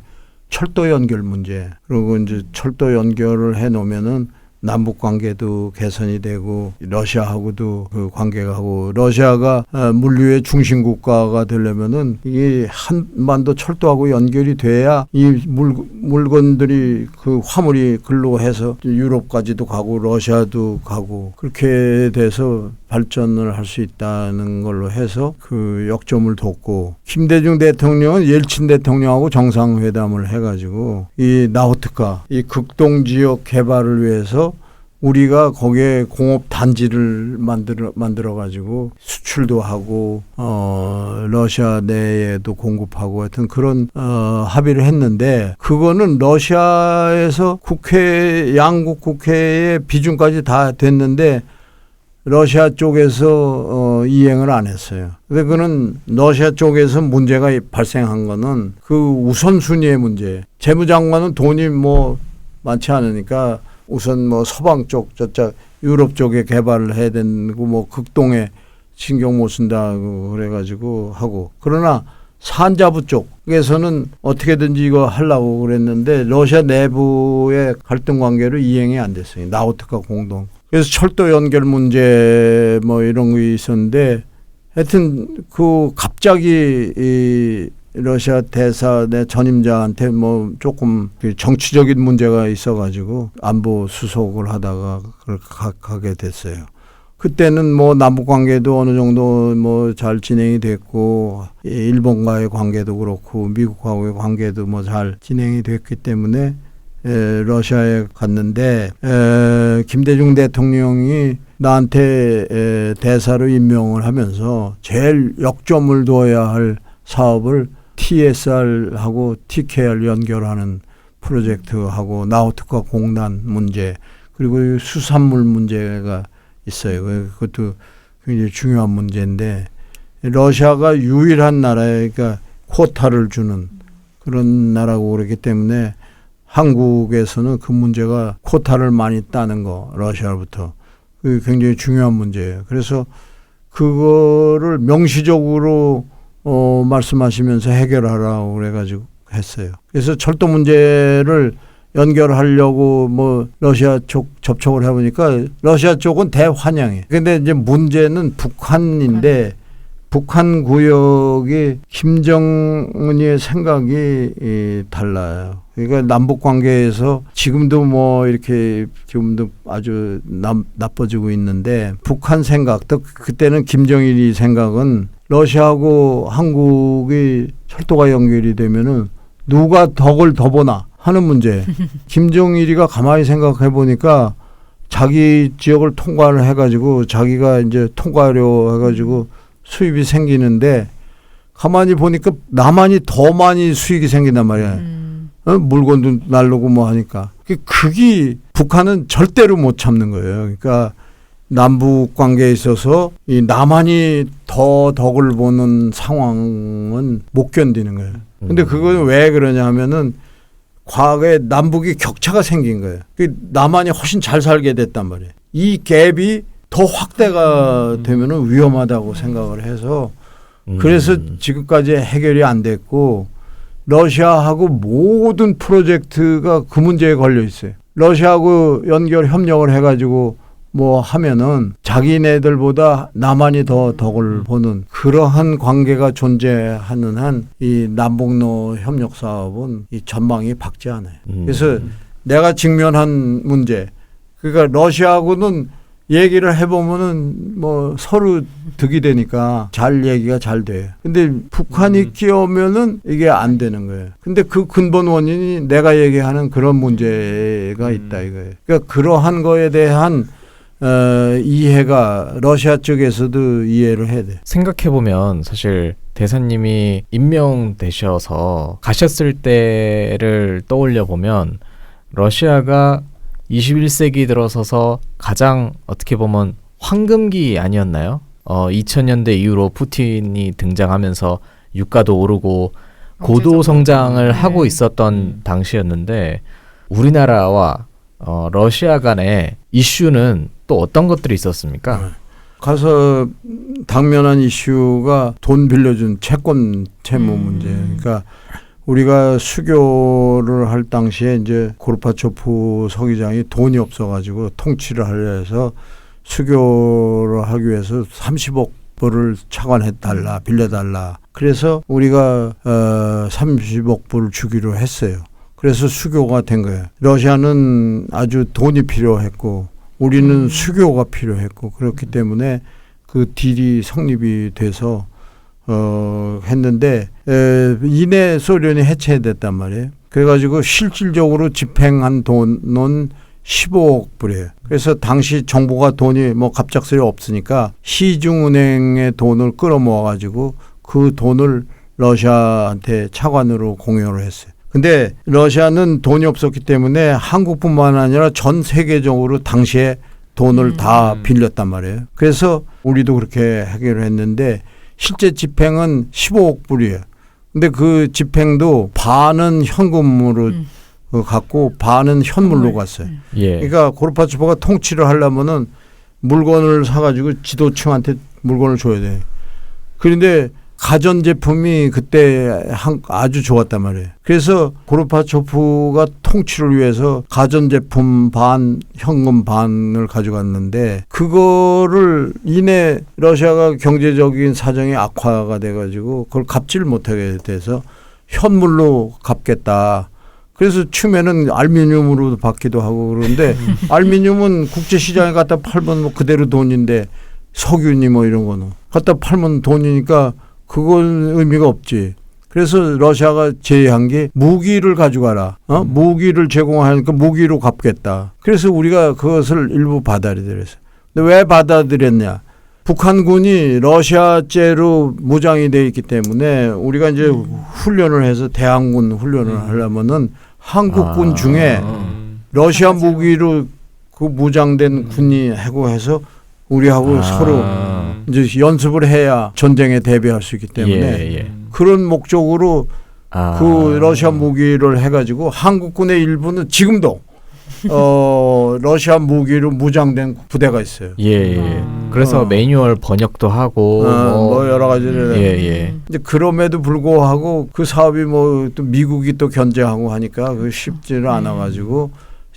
Speaker 5: 철도 연결 문제. 그리고 이제 철도 연결을 해 놓으면은 남북 관계도 개선이 되고, 러시아하고도 그 관계가 하고, 러시아가 물류의 중심 국가가 되려면은 이게 한반도 철도하고 연결이 돼야 이 물건들이, 그 화물이 글로 해서 유럽까지도 가고 러시아도 가고, 그렇게 돼서 발전을 할 수 있다는 걸로 해서 그 역점을 뒀고, 김대중 대통령은 옐친 대통령하고 정상회담을 해가지고 이 나우트카, 이 극동 지역 개발을 위해서 우리가 거기에 공업 단지를 만들어 가지고 수출도 하고 러시아 내에도 공급하고 하여튼 그런 합의를 했는데, 그거는 러시아에서 양국 국회의 비준까지 다 됐는데 러시아 쪽에서 이행을 안 했어요. 근데 그거는 러시아 쪽에서 문제가 발생한 거는 그 우선순위의 문제. 재무장관은 돈이 많지 않으니까 우선 서방 쪽, 저쪽 유럽 쪽에 개발을 해야 되고, 극동에 신경 못 쓴다고 그래가지고 하고. 그러나 산자부 쪽에서는 어떻게든지 이거 하려고 그랬는데 러시아 내부의 갈등 관계로 이행이 안 됐어요. 나우트카 공동. 그래서 철도 연결 문제 이런 거 있었는데, 하여튼 갑자기 이 러시아 대사의 전임자한테 조금 정치적인 문제가 있어가지고 안보 수속을 하다가 가게 됐어요. 그때는 남북 관계도 어느 정도 잘 진행이 됐고, 일본과의 관계도 그렇고 미국과의 관계도 잘 진행이 됐기 때문에 러시아에 갔는데, 김대중 대통령이 나한테 대사로 임명을 하면서 제일 역점을 둬야 할 사업을 TSR하고 TKR 연결하는 프로젝트하고 나우트카 공단 문제, 그리고 수산물 문제가 있어요. 그것도 굉장히 중요한 문제인데, 러시아가 유일한 나라니까 쿼타를 주는 그런 나라고 그렇기 때문에 한국에서는 그 문제가 쿼타를 많이 따는 거, 러시아로부터. 그게 굉장히 중요한 문제예요. 그래서 그거를 명시적으로 말씀하시면서 해결하라고 그래가지고 했어요. 그래서 철도 문제를 연결하려고 러시아 쪽 접촉을 해보니까 러시아 쪽은 대환영해. 근데 이제 문제는 북한인데, 북한 구역이 김정은이의 생각이 달라요. 그러니까 남북 관계에서 지금도 이렇게 지금도 아주 나빠지고 있는데, 북한 생각, 또 그때는 김정일이 생각은 러시아하고 한국이 철도가 연결이 되면은 누가 덕을 더 보나 하는 문제. 김정일이가 가만히 생각해 보니까 자기 지역을 통과를 해가지고 자기가 이제 통과하려 해가지고 수입이 생기는데, 가만히 보니까 나만이 더 많이 수익이 생긴단 말이야. 물건도 날르고 하니까. 그게 북한은 절대로 못 참는 거예요. 그러니까 남북 관계에 있어서 이 남한이 더 덕을 보는 상황은 못 견디는 거예요. 근데 그건 왜 그러냐 하면은 과거에 남북이 격차가 생긴 거예요. 남한이 훨씬 잘 살게 됐단 말이에요. 이 갭이 더 확대가 되면은 위험하다고 생각을 해서, 그래서 지금까지 해결이 안 됐고, 러시아하고 모든 프로젝트가 그 문제에 걸려 있어요. 러시아하고 연결 협력을 해가지고 뭐 하면은 자기네들보다 나만이 더 덕을 보는 그러한 관계가 존재하는 한 이 남북로 협력 사업은 이 전망이 밝지 않아요. 그래서 내가 직면한 문제, 그러니까 러시아하고는 얘기를 해보면은 뭐 서로 득이 되니까 잘 얘기가 잘 돼요. 근데 북한이 끼어오면은 이게 안 되는 거예요. 근데 그 근본 원인이 내가 얘기하는 그런 문제가 있다 이거예요. 그러니까 그러한 거에 대한 이해가 러시아 쪽에서도 이해를 해야 돼.
Speaker 2: 생각해보면 사실 대사님이 임명되셔서 가셨을 때를 떠올려 보면 러시아가 21세기 들어서서 가장 어떻게 보면 황금기 아니었나요? 2000년대 이후로 푸틴이 등장하면서 유가도 오르고 고도 성장을 하고 있었던 당시였는데 우리나라와 러시아 간의 이슈는 또 어떤 것들이 있었습니까?
Speaker 5: 가서 당면한 이슈가 돈 빌려준 채권 채무 문제. 그러니까 우리가 수교를 할 당시에 이제 고르바초프 서기장이 돈이 없어가지고 통치를 하려 해서 수교를 하기 위해서 30억 불을 차관해달라, 빌려달라. 그래서 우리가 30억 불을 주기로 했어요. 그래서 수교가 된 거예요. 러시아는 아주 돈이 필요했고 우리는 수교가 필요했고 그렇기 때문에 그 딜이 성립이 돼서 했는데 이내 소련이 해체됐단 말이에요. 그래가지고 실질적으로 집행한 돈은 15억 불이에요. 그래서 당시 정부가 돈이 뭐 갑작스레 없으니까 시중은행의 돈을 끌어모아가지고 그 돈을 러시아한테 차관으로 공여를 했어요. 근데 러시아는 돈이 없었기 때문에 한국뿐만 아니라 전 세계적으로 당시에 돈을 다 빌렸단 말이에요. 그래서 우리도 그렇게 하기로 했는데 실제 집행은 15억 불이에요. 근데 그 집행도 반은 현금으로 갔고 반은 현물로 갔어요.
Speaker 2: 예.
Speaker 5: 그러니까 고르바초프가 통치를 하려면은 물건을 사가지고 지도층한테 물건을 줘야 돼. 그런데 가전제품이 그때 아주 좋았단 말이에요. 그래서 고르바초프가 통치를 위해서 가전제품 반, 현금 반을 가져갔는데 그거를 이내 러시아가 경제적인 사정이 악화가 돼가지고 그걸 갚지를 못하게 돼서 현물로 갚겠다. 그래서 처음에는 알루미늄으로 받기도 하고 그러는데 알루미늄은 국제시장에 갖다 팔면 뭐 그대로 돈인데 석유니 뭐 이런 거는 갖다 팔면 돈이니까 그건 의미가 없지. 그래서 러시아가 제의한 게 무기를 가져가라. 무기를 제공하니까 무기로 갚겠다. 그래서 우리가 그것을 일부 받아들였어요. 근데 왜 받아들였냐? 북한군이 러시아제로 무장이 돼 있기 때문에 우리가 이제 훈련을 해서 대항군 훈련을 하려면은 한국군 중에 러시아 무기로 그 무장된 군이 해고해서 우리하고 서로 이제 연습을 해야 전쟁에 대비할 수 있기 때문에 그런 목적으로 그 러시아 무기를 해가지고 한국군의 일부는 지금도 러시아 무기로 무장된 부대가 있어요.
Speaker 2: 그래서 매뉴얼 번역도 하고
Speaker 5: 뭐 여러 가지를. 이제 그럼에도 불구하고 그 사업이 뭐 또 미국이 또 견제하고 하니까 그 쉽지를 않아가지고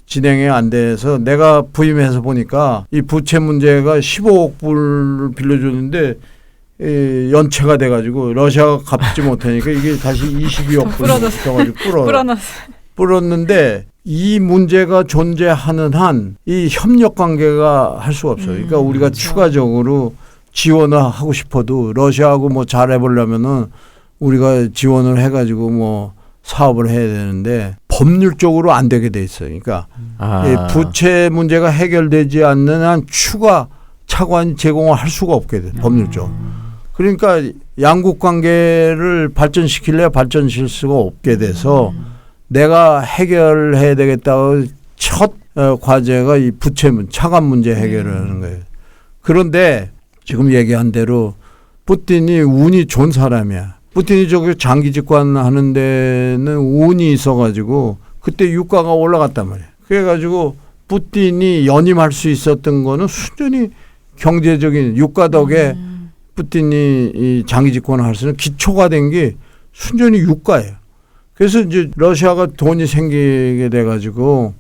Speaker 5: 진행이 안 돼서 내가 부임해서 보니까 이 부채 문제가 15억 불을 빌려줬는데 연체가 돼가지고 러시아가 갚지 못하니까 이게 다시 22억 불을 떠가지고 불었는데 이 문제가 존재하는 한 이 협력 관계가 할 수가 없어요. 그러니까 우리가 추가적으로 지원을 하고 싶어도 러시아하고 뭐 잘해보려면은 우리가 지원을 해가지고 뭐 사업을 해야 되는데 법률적으로 안 되게 돼 있어요. 그러니까 부채 문제가 해결되지 않는 한 추가 차관 제공을 할 수가 없게 돼 법률적으로. 그러니까 양국 관계를 발전시키려야 발전시킬 수가 없게 돼서 내가 해결해야 되겠다고 첫 과제가 이 부채 차관 문제 해결을 하는 거예요. 그런데 지금 얘기한 대로 푸틴이 운이 좋은 사람이야. 푸틴이 저기 장기 집권하는 데는 운이 있어가지고 그때 유가가 올라갔단 말이에요. 그래가지고 푸틴이 연임할 수 있었던 거는 순전히 경제적인 유가 덕에 푸틴이 이 장기 집권을 할 수 있는 기초가 된 게 순전히 유가예요. 그래서 이제 러시아가 돈이 생기게 돼가지고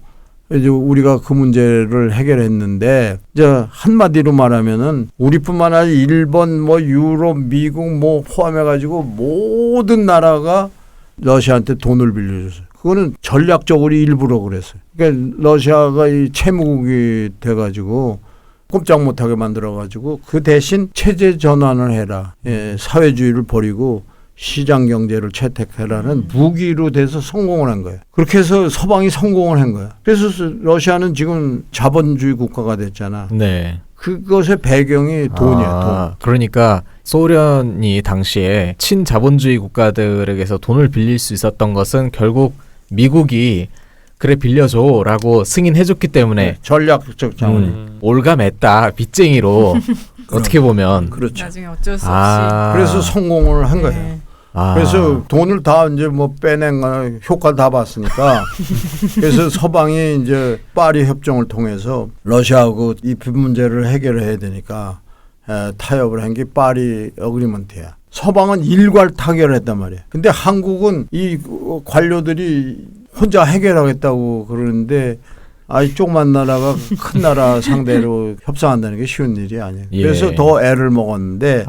Speaker 5: 이제 우리가 그 문제를 해결했는데 이제 한마디로 말하면은 우리뿐만 아니라 일본 뭐 유럽 미국 뭐 포함해 가지고 모든 나라가 러시아한테 돈을 빌려줬어요. 그거는 전략적으로 일부러 그랬어요. 그러니까 러시아가 이 채무국이 돼가지고 꼼짝 못하게 만들어가지고 그 대신 체제 전환을 해라. 예, 사회주의를 버리고 시장 경제를 채택해라는 무기로 돼서 성공을 한 거예요. 그렇게 해서 서방이 성공을 한 거야. 그래서 러시아는 지금 자본주의 국가가 됐잖아.
Speaker 2: 네.
Speaker 5: 그것의 배경이 돈이야. 돈.
Speaker 2: 그러니까 소련이 당시에 친자본주의 국가들에게서 돈을 빌릴 수 있었던 것은 결국 미국이 그래 빌려줘라고 승인해줬기 때문에
Speaker 5: 네, 전략적 자원이.
Speaker 2: 올가맸다 빚쟁이로 어떻게 보면
Speaker 5: 그렇죠.
Speaker 3: 나중에 어쩔 수 없이.
Speaker 5: 그래서 성공을 한
Speaker 3: 네.
Speaker 5: 거예요. 그래서 돈을 다 이제 뭐 빼낸 거 효과 다 봤으니까 그래서 서방이 이제 파리 협정을 통해서 러시아하고 이 빚 문제를 해결해야 되니까 타협을 한 게 파리 어그리먼트야. 서방은 일괄 타결을 했단 말이야. 근데 한국은 이 관료들이 혼자 해결하겠다고 그러는데 아이 조그만 나라가 큰 나라 상대로 협상한다는 게 쉬운 일이 아니에요.
Speaker 2: 예.
Speaker 5: 그래서 더 애를 먹었는데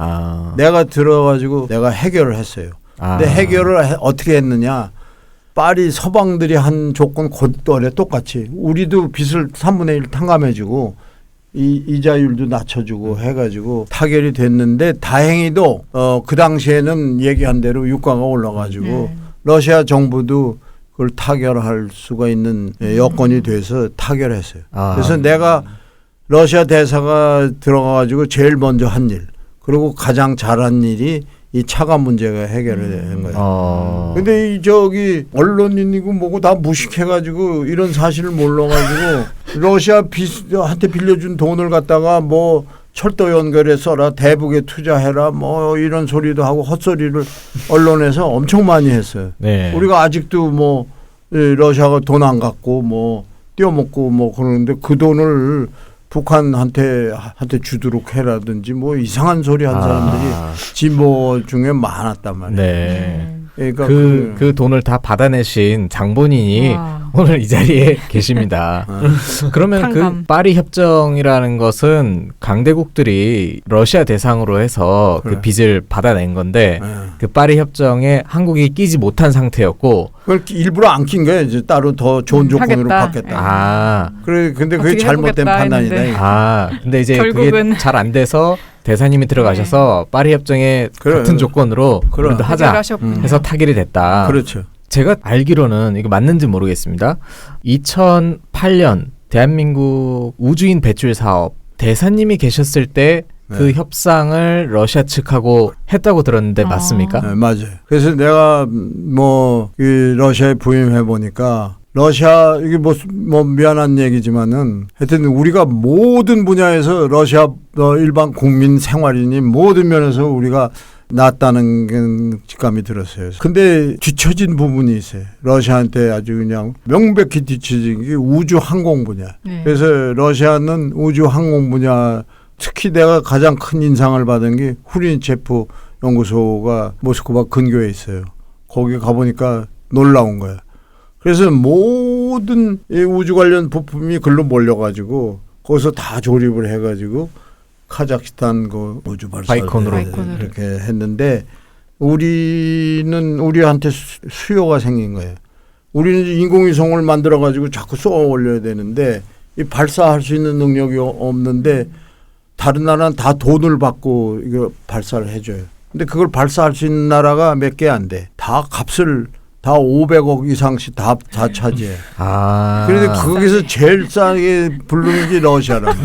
Speaker 5: 내가 들어가지고 내가 해결을 했어요. 근데 해결을 어떻게 했느냐. 파리 서방들이 한 조건 곧또래 똑같이 우리도 빚을 3분의 1 탕감해주고 이자율도 낮춰주고 해가지고 타결이 됐는데 다행히도 그 당시에는 얘기한 대로 유가가 올라가지고 러시아 정부도 그걸 타결할 수가 있는 여건이 돼서 타결했어요. 그래서 내가 러시아 대사가 들어가가지고 제일 먼저 한 일, 그리고 가장 잘한 일이 이 차관 문제가 해결된 거예요. 근데 이 저기 언론인이고 뭐고 다 무식해가지고 이런 사실을 몰라가지고 러시아 한테 빌려준 돈을 갖다가 뭐 철도 연결해 써라, 대북에 투자해라, 뭐 이런 소리도 하고 헛소리를 언론에서 엄청 많이 했어요.
Speaker 2: 네.
Speaker 5: 우리가 아직도 뭐 러시아가 돈 안 갖고 뭐 떼어먹고 뭐 그러는데 그 돈을 북한한테 주도록 해라든지 뭐 이상한 소리 한 사람들이 진보 중에 많았단 말이에요.
Speaker 2: 네.
Speaker 5: 그러니까
Speaker 2: 그 돈을 다 받아내신 장본인이
Speaker 3: 와.
Speaker 2: 오늘 이 자리에 계십니다. 그러면
Speaker 3: 탕감.
Speaker 2: 그 파리 협정이라는 것은 강대국들이 러시아 대상으로 해서
Speaker 5: 그래.
Speaker 2: 그 빚을 받아낸 건데 그 파리 협정에 한국이 끼지 못한 상태였고
Speaker 5: 그걸 일부러 안 낀 거예요. 이제 따로 더 좋은 조건으로
Speaker 3: 하겠다.
Speaker 5: 받겠다. 그래 근데 그게
Speaker 3: 어떻게
Speaker 5: 잘못된
Speaker 3: 해보겠다
Speaker 5: 판단이다.
Speaker 3: 했는데.
Speaker 2: 근데 이제
Speaker 3: 결국은.
Speaker 2: 그게 잘 안 돼서 대사님이 들어가셔서 파리 협정에
Speaker 5: 그래.
Speaker 2: 같은 조건으로
Speaker 5: 그래.
Speaker 2: 우리도 하자
Speaker 3: 해결하셨군요.
Speaker 2: 해서 타결이 됐다.
Speaker 5: 그렇죠.
Speaker 2: 제가 알기로는 이거 맞는지 모르겠습니다. 2008년 대한민국 우주인 배출 사업 대사님이 계셨을 때 그
Speaker 5: 네.
Speaker 2: 협상을 러시아 측하고 했다고 들었는데 맞습니까?
Speaker 5: 네, 맞아요. 그래서 내가 뭐 이 러시아에 부임해 보니까 러시아 이게 뭐 미안한 얘기지만은 하여튼 우리가 모든 분야에서 러시아 일반 국민 생활인이 모든 면에서 우리가 낫다는 직감이 들었어요. 근데 뒤처진 부분이 있어요. 러시아한테 아주 그냥 명백히 뒤처진 게 우주 항공 분야.
Speaker 3: 네.
Speaker 5: 그래서 러시아는 우주 항공 분야 특히 내가 가장 큰 인상을 받은 게 후리니체프 연구소가 모스크바 근교에 있어요. 거기 가보니까 놀라운 거야. 그래서 모든 이 우주 관련 부품이 글로 몰려가지고 거기서 다 조립을 해가지고 카자흐스탄 그 우주 발사를
Speaker 2: 바이콘으로.
Speaker 5: 그렇게 했는데 우리한테 수요가 생긴 거예요. 우리는 인공위성을 만들어가지고 자꾸 쏘아 올려야 되는데 이 발사할 수 있는 능력이 없는데 다른 나라는 다 돈을 받고 이거 발사를 해줘요. 근데 그걸 발사할 수 있는 나라가 몇 개 안 돼. 다 값을 다 500억 이상씩 다 차지해. 그런데 거기서 제일 싸게 부르는 게 러시아라고.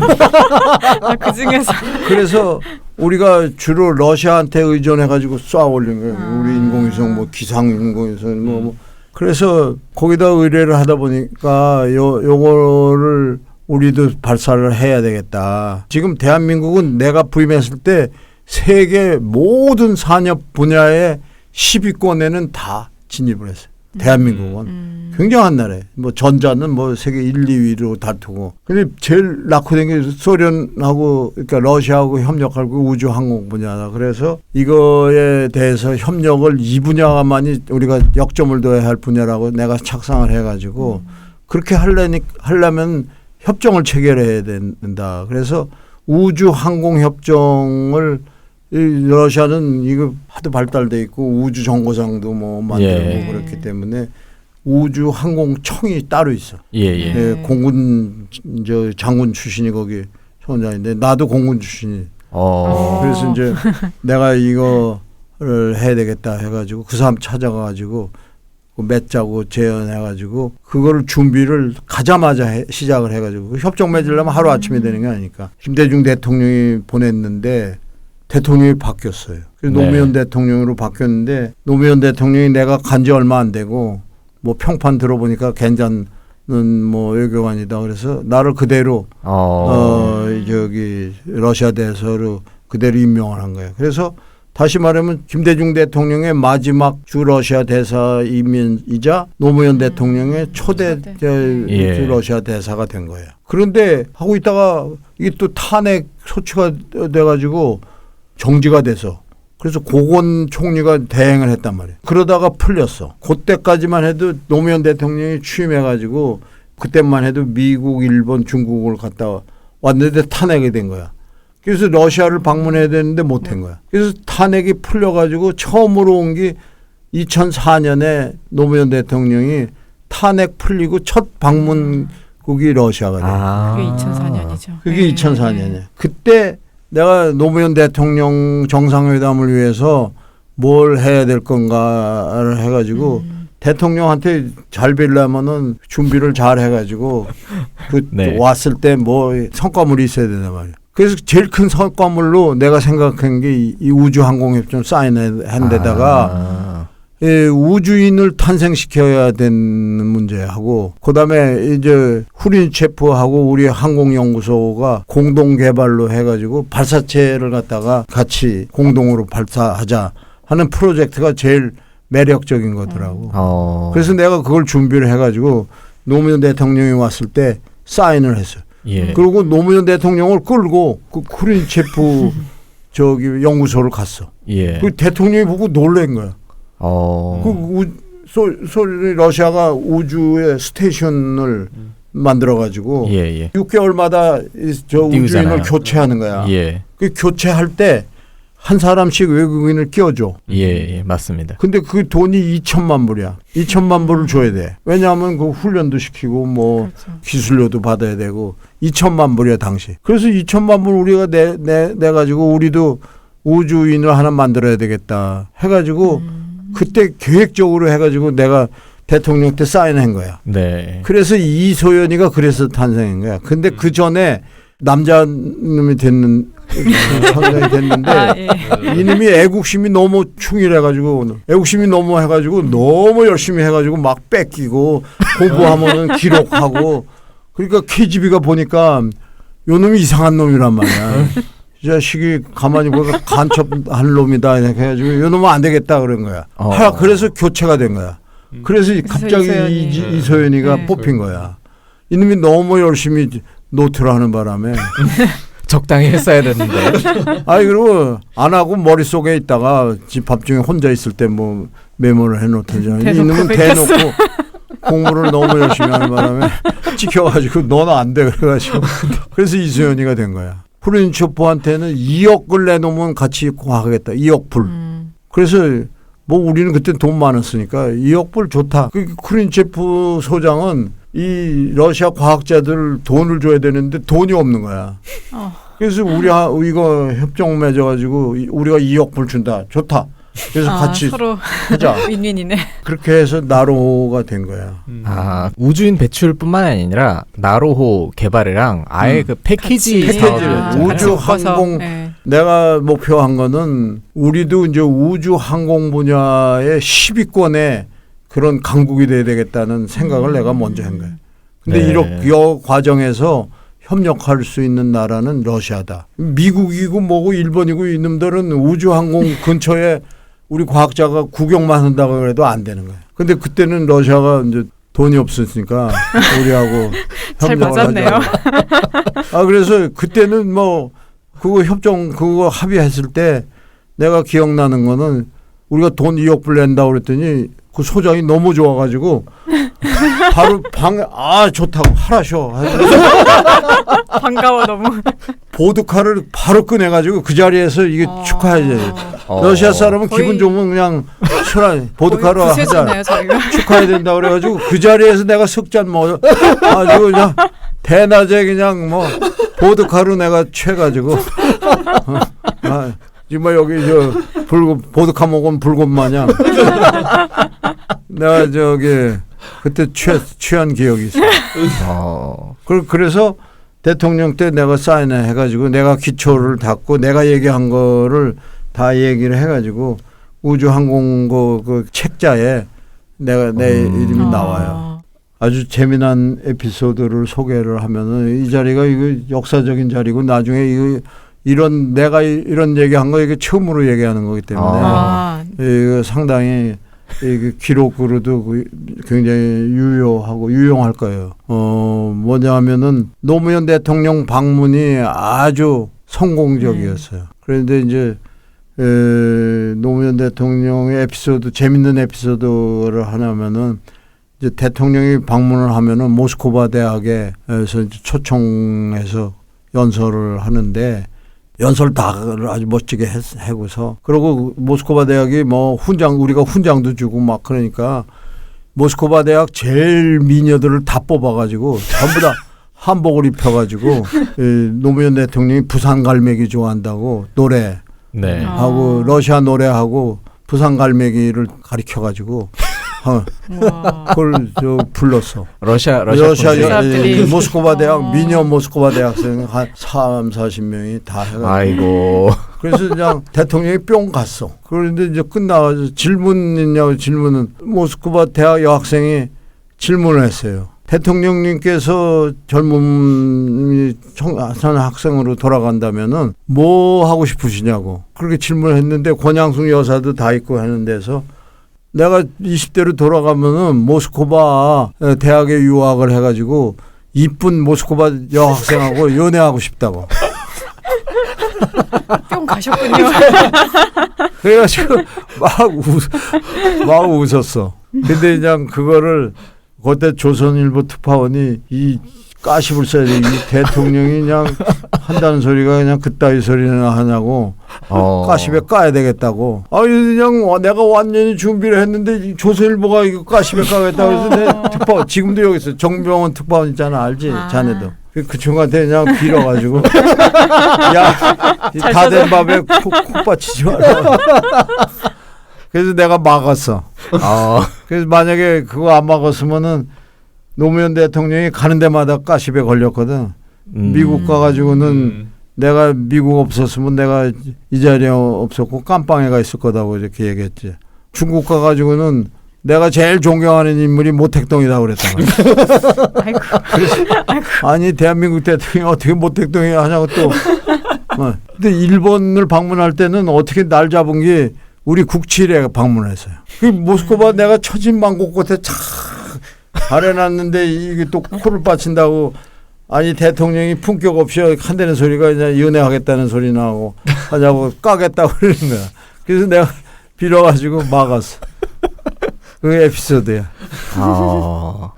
Speaker 3: 그 중에서
Speaker 5: 그래서 우리가 주로 러시아한테 의존해가지고 쏘아 올린 거예요. 우리 인공위성 뭐 기상 인공위성 뭐. 그래서 거기다 의뢰를 하다 보니까 요거를 우리도 발사를 해야 되겠다. 지금 대한민국은 내가 부임했을 때 세계 모든 산업 분야의 10위권에는 다 진입을 했어요. 대한민국은. 굉장한 나라예요. 뭐 전자는 뭐 세계 1, 2위로 다투고. 근데 제일 낙후된 게 소련하고 그러니까 러시아하고 협력하고 우주 항공 분야다. 그래서 이거에 대해서 협력을 이 분야만이 우리가 역점을 둬야 할 분야라고 내가 착상을 해가지고 그렇게 하려면 협정을 체결해야 된다. 그래서 우주 항공 협정을 러시아는 이거 하도 발달돼 있고 우주 정거장도 뭐 만들고
Speaker 2: 예.
Speaker 5: 그렇기 때문에 우주 항공청이 따로 있어.
Speaker 2: 예.
Speaker 5: 예, 공군 장군 출신이 거기 총장인데 나도 공군 출신이. 그래서 이제 내가 이거를 해야 되겠다 해가지고 그 사람 찾아가가지고 맺자고 제안해가지고 그거를 준비를 가자마자 시작을 해가지고 그 협정 맺으려면 하루 아침에 되는 게 아니니까 김대중 대통령이 보냈는데 대통령이 바뀌었어요. 그래서
Speaker 2: 네.
Speaker 5: 노무현 대통령으로 바뀌었는데 노무현 대통령이 내가 간지 얼마 안 되고 뭐 평판 들어보니까 괜찮은 뭐 외교관이다. 그래서 나를 그대로 저기 러시아 대사로 그대로 임명을 한 거예요. 그래서 다시 말하면 김대중 대통령의 마지막 주 러시아 대사이자 노무현 대통령의 초대
Speaker 2: 예.
Speaker 5: 러시아 대사가 된 거예요. 그런데 하고 있다가 이게 또 탄핵 소추가 돼가지고 정지가 돼서 그래서 고건 총리가 대행을 했단 말이에요. 그러다가 풀렸어. 그때까지만 해도 노무현 대통령이 취임해가지고 그때만 해도 미국, 일본, 중국을 갔다 왔는데 탄핵이 된 거야. 그래서 러시아를 방문해야 되는데 못한 거야. 그래서 탄핵이 풀려가지고 처음으로 온 게 2004년에 노무현 대통령이 탄핵 풀리고 첫 방문국이 러시아가 돼요.
Speaker 3: 그게 2004년이죠.
Speaker 5: 그게 2004년이에요. 그때 내가 노무현 대통령 정상회담을 위해서 뭘 해야 될 건가를 해가지고 대통령한테 잘 뵈려면은 준비를 잘 해가지고 그
Speaker 2: 네.
Speaker 5: 왔을 때 뭐 성과물이 있어야 된단 말이에요. 그래서 제일 큰 성과물로 내가 생각한 게 이 우주항공협정 사인한 데다가 우주인을 탄생시켜야 되는 문제하고 그다음에 이제 후린체프하고 우리 항공연구소가 공동 개발로 해가지고 발사체를 갖다가 같이 공동으로 발사하자 하는 프로젝트가 제일 매력적인 거더라고. 그래서 내가 그걸 준비를 해가지고 노무현 대통령이 왔을 때 사인을 했어요.
Speaker 2: 예.
Speaker 5: 그리고 노무현 대통령을 끌고 그 후린체프 저기 연구소를 갔어.
Speaker 2: 예.
Speaker 5: 그 대통령이 보고 놀란 거야. 러시아가 우주의 스테이션을 만들어가지고
Speaker 2: 예.
Speaker 5: 6개월마다 저 우주인을
Speaker 2: 띄우잖아요.
Speaker 5: 교체하는 거야.
Speaker 2: 예.
Speaker 5: 그 교체할 때 한 사람씩 외국인을 끼워줘.
Speaker 2: 예, 맞습니다.
Speaker 5: 근데 그 돈이 2천만 불이야. 2천만 불을 줘야 돼. 왜냐하면 그 훈련도 시키고 뭐
Speaker 3: 그렇죠.
Speaker 5: 기술료도 받아야 되고 2천만 불이야 당시. 그래서 2천만 불 우리가 내 가지고 우리도 우주인을 하나 만들어야 되겠다 해가지고 그때 계획적으로 해가지고 내가 대통령 때 사인한 거야.
Speaker 2: 네.
Speaker 5: 그래서 이소연이가 그래서 탄생한 거야. 근데 그 전에 남자놈이 선정이 됐는데 이놈이 애국심이 너무 충실해가지고 애국심이 너무 해가지고 너무 열심히 해가지고 막 뺏기고 공부하면은 기록하고 그러니까 KGB가 보니까 요 놈이 이상한 놈이란 말이야. 이 자식이 가만히 보니까 간첩한 놈이다 해가지고 요 놈은 안 되겠다 그런 거야. 그래서 교체가 된 거야. 그래서 갑자기 이소연이가 뽑힌 거야. 이놈이 너무 열심히 노트를 하는 바람에
Speaker 2: 적당히 했어야 됐는데.
Speaker 5: 아니 그리고 안 하고 머릿속에 있다가 집 밥중에 혼자 있을 때 뭐 메모를 해놓던지 이놈은 대놓고 공부를 너무 열심히 하는 바람에 찍혀가지고 너는 안 돼 그래가지고 그래서 이수연이가 된 거야. 후린체프한테는 2억을 내놓으면 같이 하겠다. 2억 불. 그래서 뭐 우리는 그때 돈 많았으니까 2억 불 좋다. 그 후린체프 소장은 이 러시아 과학자들 돈을 줘야 되는데 돈이 없는 거야. 그래서 이거 협정 맺어가지고 우리가 2억 불 준다. 좋다. 그래서 같이
Speaker 3: 서로
Speaker 5: 하자.
Speaker 3: 윈윈이네.
Speaker 5: 그렇게 해서 나로호가 된 거야.
Speaker 2: 우주인 배출뿐만 아니라 나로호 개발이랑 아예 그 패키지 사업을
Speaker 5: 우주 항공 내가 목표한 거는 우리도 이제 우주 항공 분야의 10위권에 그런 강국이 돼야 되겠다는 생각을 내가 먼저 한 거예요. 근데 이 과정에서 협력할 수 있는 나라는 러시아다. 미국이고 뭐고 일본이고 이놈들은 우주항공 근처에 우리 과학자가 구경만 한다고 그래도 안 되는 거예요. 근데 그때는 러시아가 이제 돈이 없었으니까 우리하고 협력을 하자. 그래서 그때는 뭐 그거 협정 그거 합의했을 때 내가 기억나는 거는 우리가 돈 2억 불 낸다고 그랬더니 그 소장이 너무 좋아가지고 바로 좋다고 하라쇼.
Speaker 3: 반가워 너무.
Speaker 5: 보드카를 바로 꺼내가지고 그 자리에서 이게 축하해야지. 러시아 사람은
Speaker 3: 거의-
Speaker 5: 기분 좋으면 그냥 보드카로 하자.
Speaker 3: 구세주네요 저희가.
Speaker 5: 축하해야 된다 그래가지고 그 자리에서 내가 석잔 먹어. 아주 그냥 대낮에 그냥 뭐 보드카로 내가 취해가지고 정말 여기 보드카 먹으면 불금 마냥 내가 그때 취한 기억이 있어. 그래서 대통령 때 내가 사인을 해가지고 내가 기초를 닫고 내가 얘기한 거를 다 얘기를 해가지고 우주항공 그 책자에 내 이름이 나와요. 아주 재미난 에피소드를 소개를 하면은 이 자리가 이거 역사적인 자리고 나중에 내가 이런 얘기한 거 이게 처음으로 얘기하는 거기 때문에 이거 상당히 기록으로도 굉장히 유용할 거예요. 뭐냐면은 노무현 대통령 방문이 아주 성공적이었어요. 그런데 이제 노무현 대통령의 재밌는 에피소드를 하냐면은 이제 대통령이 방문을 하면은 모스크바 대학에서 이제 초청해서 연설을 하는데 연설 다를 아주 멋지게 하고서 그리고 모스크바 대학이 뭐 우리가 훈장도 주고 막 그러니까 모스크바 대학 제일 미녀들을 다 뽑아가지고 전부 다 한복을 입혀가지고 노무현 대통령이 부산 갈매기 좋아한다고 노래
Speaker 2: 네.
Speaker 5: 하고 러시아 노래하고 부산 갈매기를 가리켜가지고 그걸 불렀어.
Speaker 2: 러시아
Speaker 3: 사람들이.
Speaker 5: 모스크바 대학 미녀 모스크바 대학생 한 30-40명이 다 해가지고.
Speaker 2: 아이고.
Speaker 5: 그래서 그냥 대통령이 뿅 갔어. 그런데 이제 끝나가지고 질문은 모스크바 대학 여학생이 질문을 했어요. 대통령님께서 젊은 학생으로 돌아간다면은 뭐 하고 싶으시냐고 그렇게 질문을 했는데 권양숙 여사도 다 있고 하는 데서 내가 20대로 돌아가면은 모스크바 대학에 유학을 해가지고 이쁜 모스크바 여학생하고 연애하고 싶다고.
Speaker 3: 뿅 가셨군요.
Speaker 5: 그래가지고 막 웃었어. 근데 그냥 그거를 그때 조선일보 특파원이 이 가십을 써야 돼. 이 대통령이 그냥 한다는 소리가 그냥 그따위 소리나 하냐고 가십에 까야 되겠다고. 그냥 내가 완전히 준비를 했는데 이 조선일보가 이거 가십에 까겠다고 해서 내 특파원 지금도 여기 있어. 정병원 특파원 있잖아. 알지? 자네도. 그 친구한테 그냥 빌어가지고 야, 다 된 밥에 콕 받치지 마라. 그래서 내가 막았어. 그래서 만약에 그거 안 막았으면은 노무현 대통령이 가는 데마다 가십에 걸렸거든. 미국 가가지고는 내가 미국 없었으면 내가 이 자리에 없었고 깜빵에 가 있을 거다고 이렇게 얘기했지. 중국 가가지고는 내가 제일 존경하는 인물이 모택동이라고 그랬단 말이야. 아니 대한민국 대통령이 어떻게 모택동이 하냐고 또. 근데 일본을 방문할 때는 어떻게 날 잡은 게 우리 국치일에 방문했어요. 그 모스크바 내가 처진망고 끝에 착 잘해놨는데 이게 또 코를 빠친다고 아니 대통령이 품격 없이 한다는 소리가 그냥 연애하겠다는 소리 나고 하냐고 까겠다고 그러는 거야. 그래서 내가 빌어가지고 막았어. 그 에피소드야.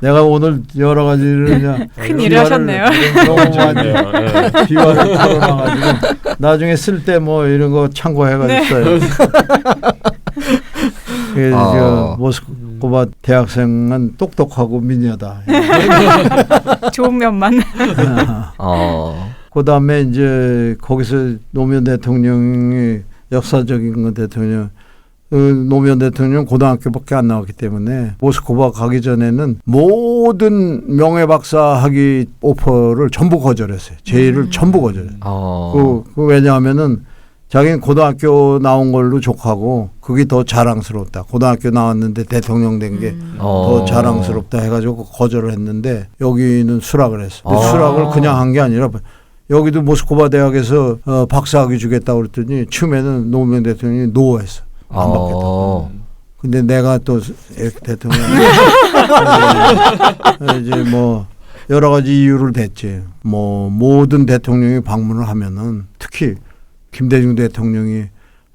Speaker 5: 내가 오늘 여러 가지를 그냥
Speaker 3: 큰 일을 하셨네요.
Speaker 5: 너무 많이 비화를 풀어놔가지고 나중에 쓸 때 뭐 이런 거 참고해가지고 써요. 그래서 모스크바 대학생은 똑똑하고 미녀다.
Speaker 3: 좋은 면만.
Speaker 5: 그다음에 이제 거기서 노무현 대통령이 역사적인 건 대통령. 노무현 대통령 고등학교밖에 안 나왔기 때문에 모스크바 가기 전에는 모든 명예박사 학위 오퍼를 전부 거절했어요. 제의를 전부 거절했어요. 왜냐하면은 자기는 고등학교 나온 걸로 족하고 그게 더 자랑스럽다. 고등학교 나왔는데 대통령 된 게 더 자랑스럽다 해가지고 거절을 했는데 여기는 수락을 했어. 수락을 그냥 한 게 아니라 여기도 모스크바 대학에서 박사학위 주겠다고 그랬더니 처음에는 노무현 대통령이 노했어. 안 받겠다. 근데 내가 또 대통령 이제 뭐 여러 가지 이유를 댔지. 뭐 모든 대통령이 방문을 하면은 특히 김대중 대통령이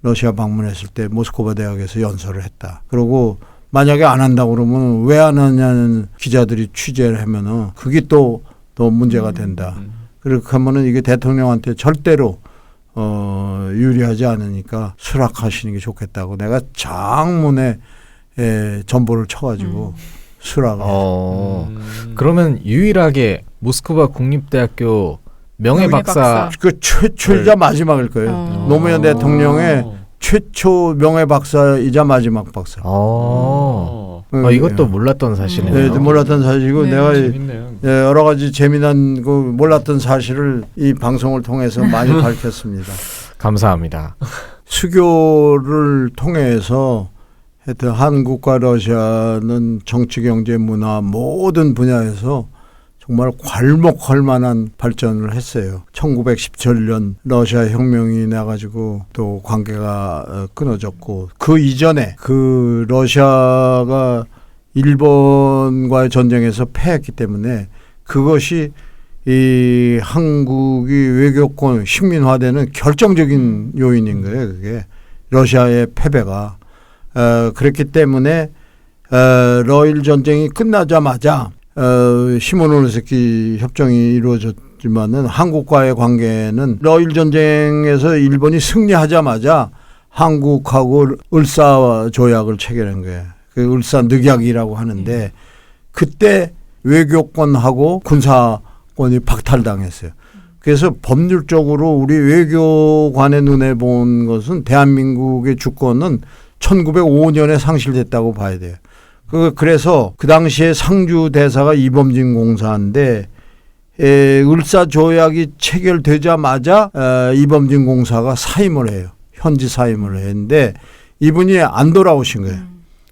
Speaker 5: 러시아 방문했을 때 모스크바 대학에서 연설을 했다. 그리고 만약에 안 한다고 그러면 왜 안 하냐는 기자들이 취재를 하면은 그게 또 문제가 된다. 그렇게 하면은 이게 대통령한테 절대로 유리하지 않으니까 수락하시는 게 좋겠다고 내가 장문에 전보를 쳐가지고 수락을.
Speaker 2: 그러면 유일하게 모스크바 국립대학교 명예박사
Speaker 5: 그 최초이자 마지막일 거예요. 노무현 대통령의 최초 명예박사이자 마지막 박사.
Speaker 2: 이것도 몰랐던 사실이네요.
Speaker 5: 네, 몰랐던 사실이고
Speaker 3: 네.
Speaker 5: 내가
Speaker 4: 재밌네요.
Speaker 5: 여러 가지 재미난 그 몰랐던 사실을 이 방송을 통해서 많이 밝혔습니다.
Speaker 2: 감사합니다.
Speaker 5: 수교를 통해서 하여튼 한국과 러시아는 정치, 경제, 문화 모든 분야에서 정말 괄목할 만한 발전을 했어요. 1917년 러시아 혁명이 나가지고 또 관계가 끊어졌고 그 이전에 그 러시아가 일본과의 전쟁에서 패했기 때문에 그것이 이 한국이 외교권 식민화되는 결정적인 요인인 거예요. 그게 러시아의 패배가 그랬기 때문에 러일 전쟁이 끝나자마자 시모노세키 협정이 이루어졌지만은 한국과의 관계는 러일 전쟁에서 일본이 승리하자마자 한국하고 을사 조약을 체결한 거예요. 그 을사 늑약이라고 하는데 그때 외교권하고 군사권이 박탈당했어요. 그래서 법률적으로 우리 외교관의 눈에 본 것은 대한민국의 주권은 1905년에 상실됐다고 봐야 돼요. 그래서 그 당시에 상주 대사가 이범진 공사인데 을사 조약이 체결되자마자 이범진 공사가 사임을 해요. 현지 사임을 했는데 이분이 안 돌아오신 거예요.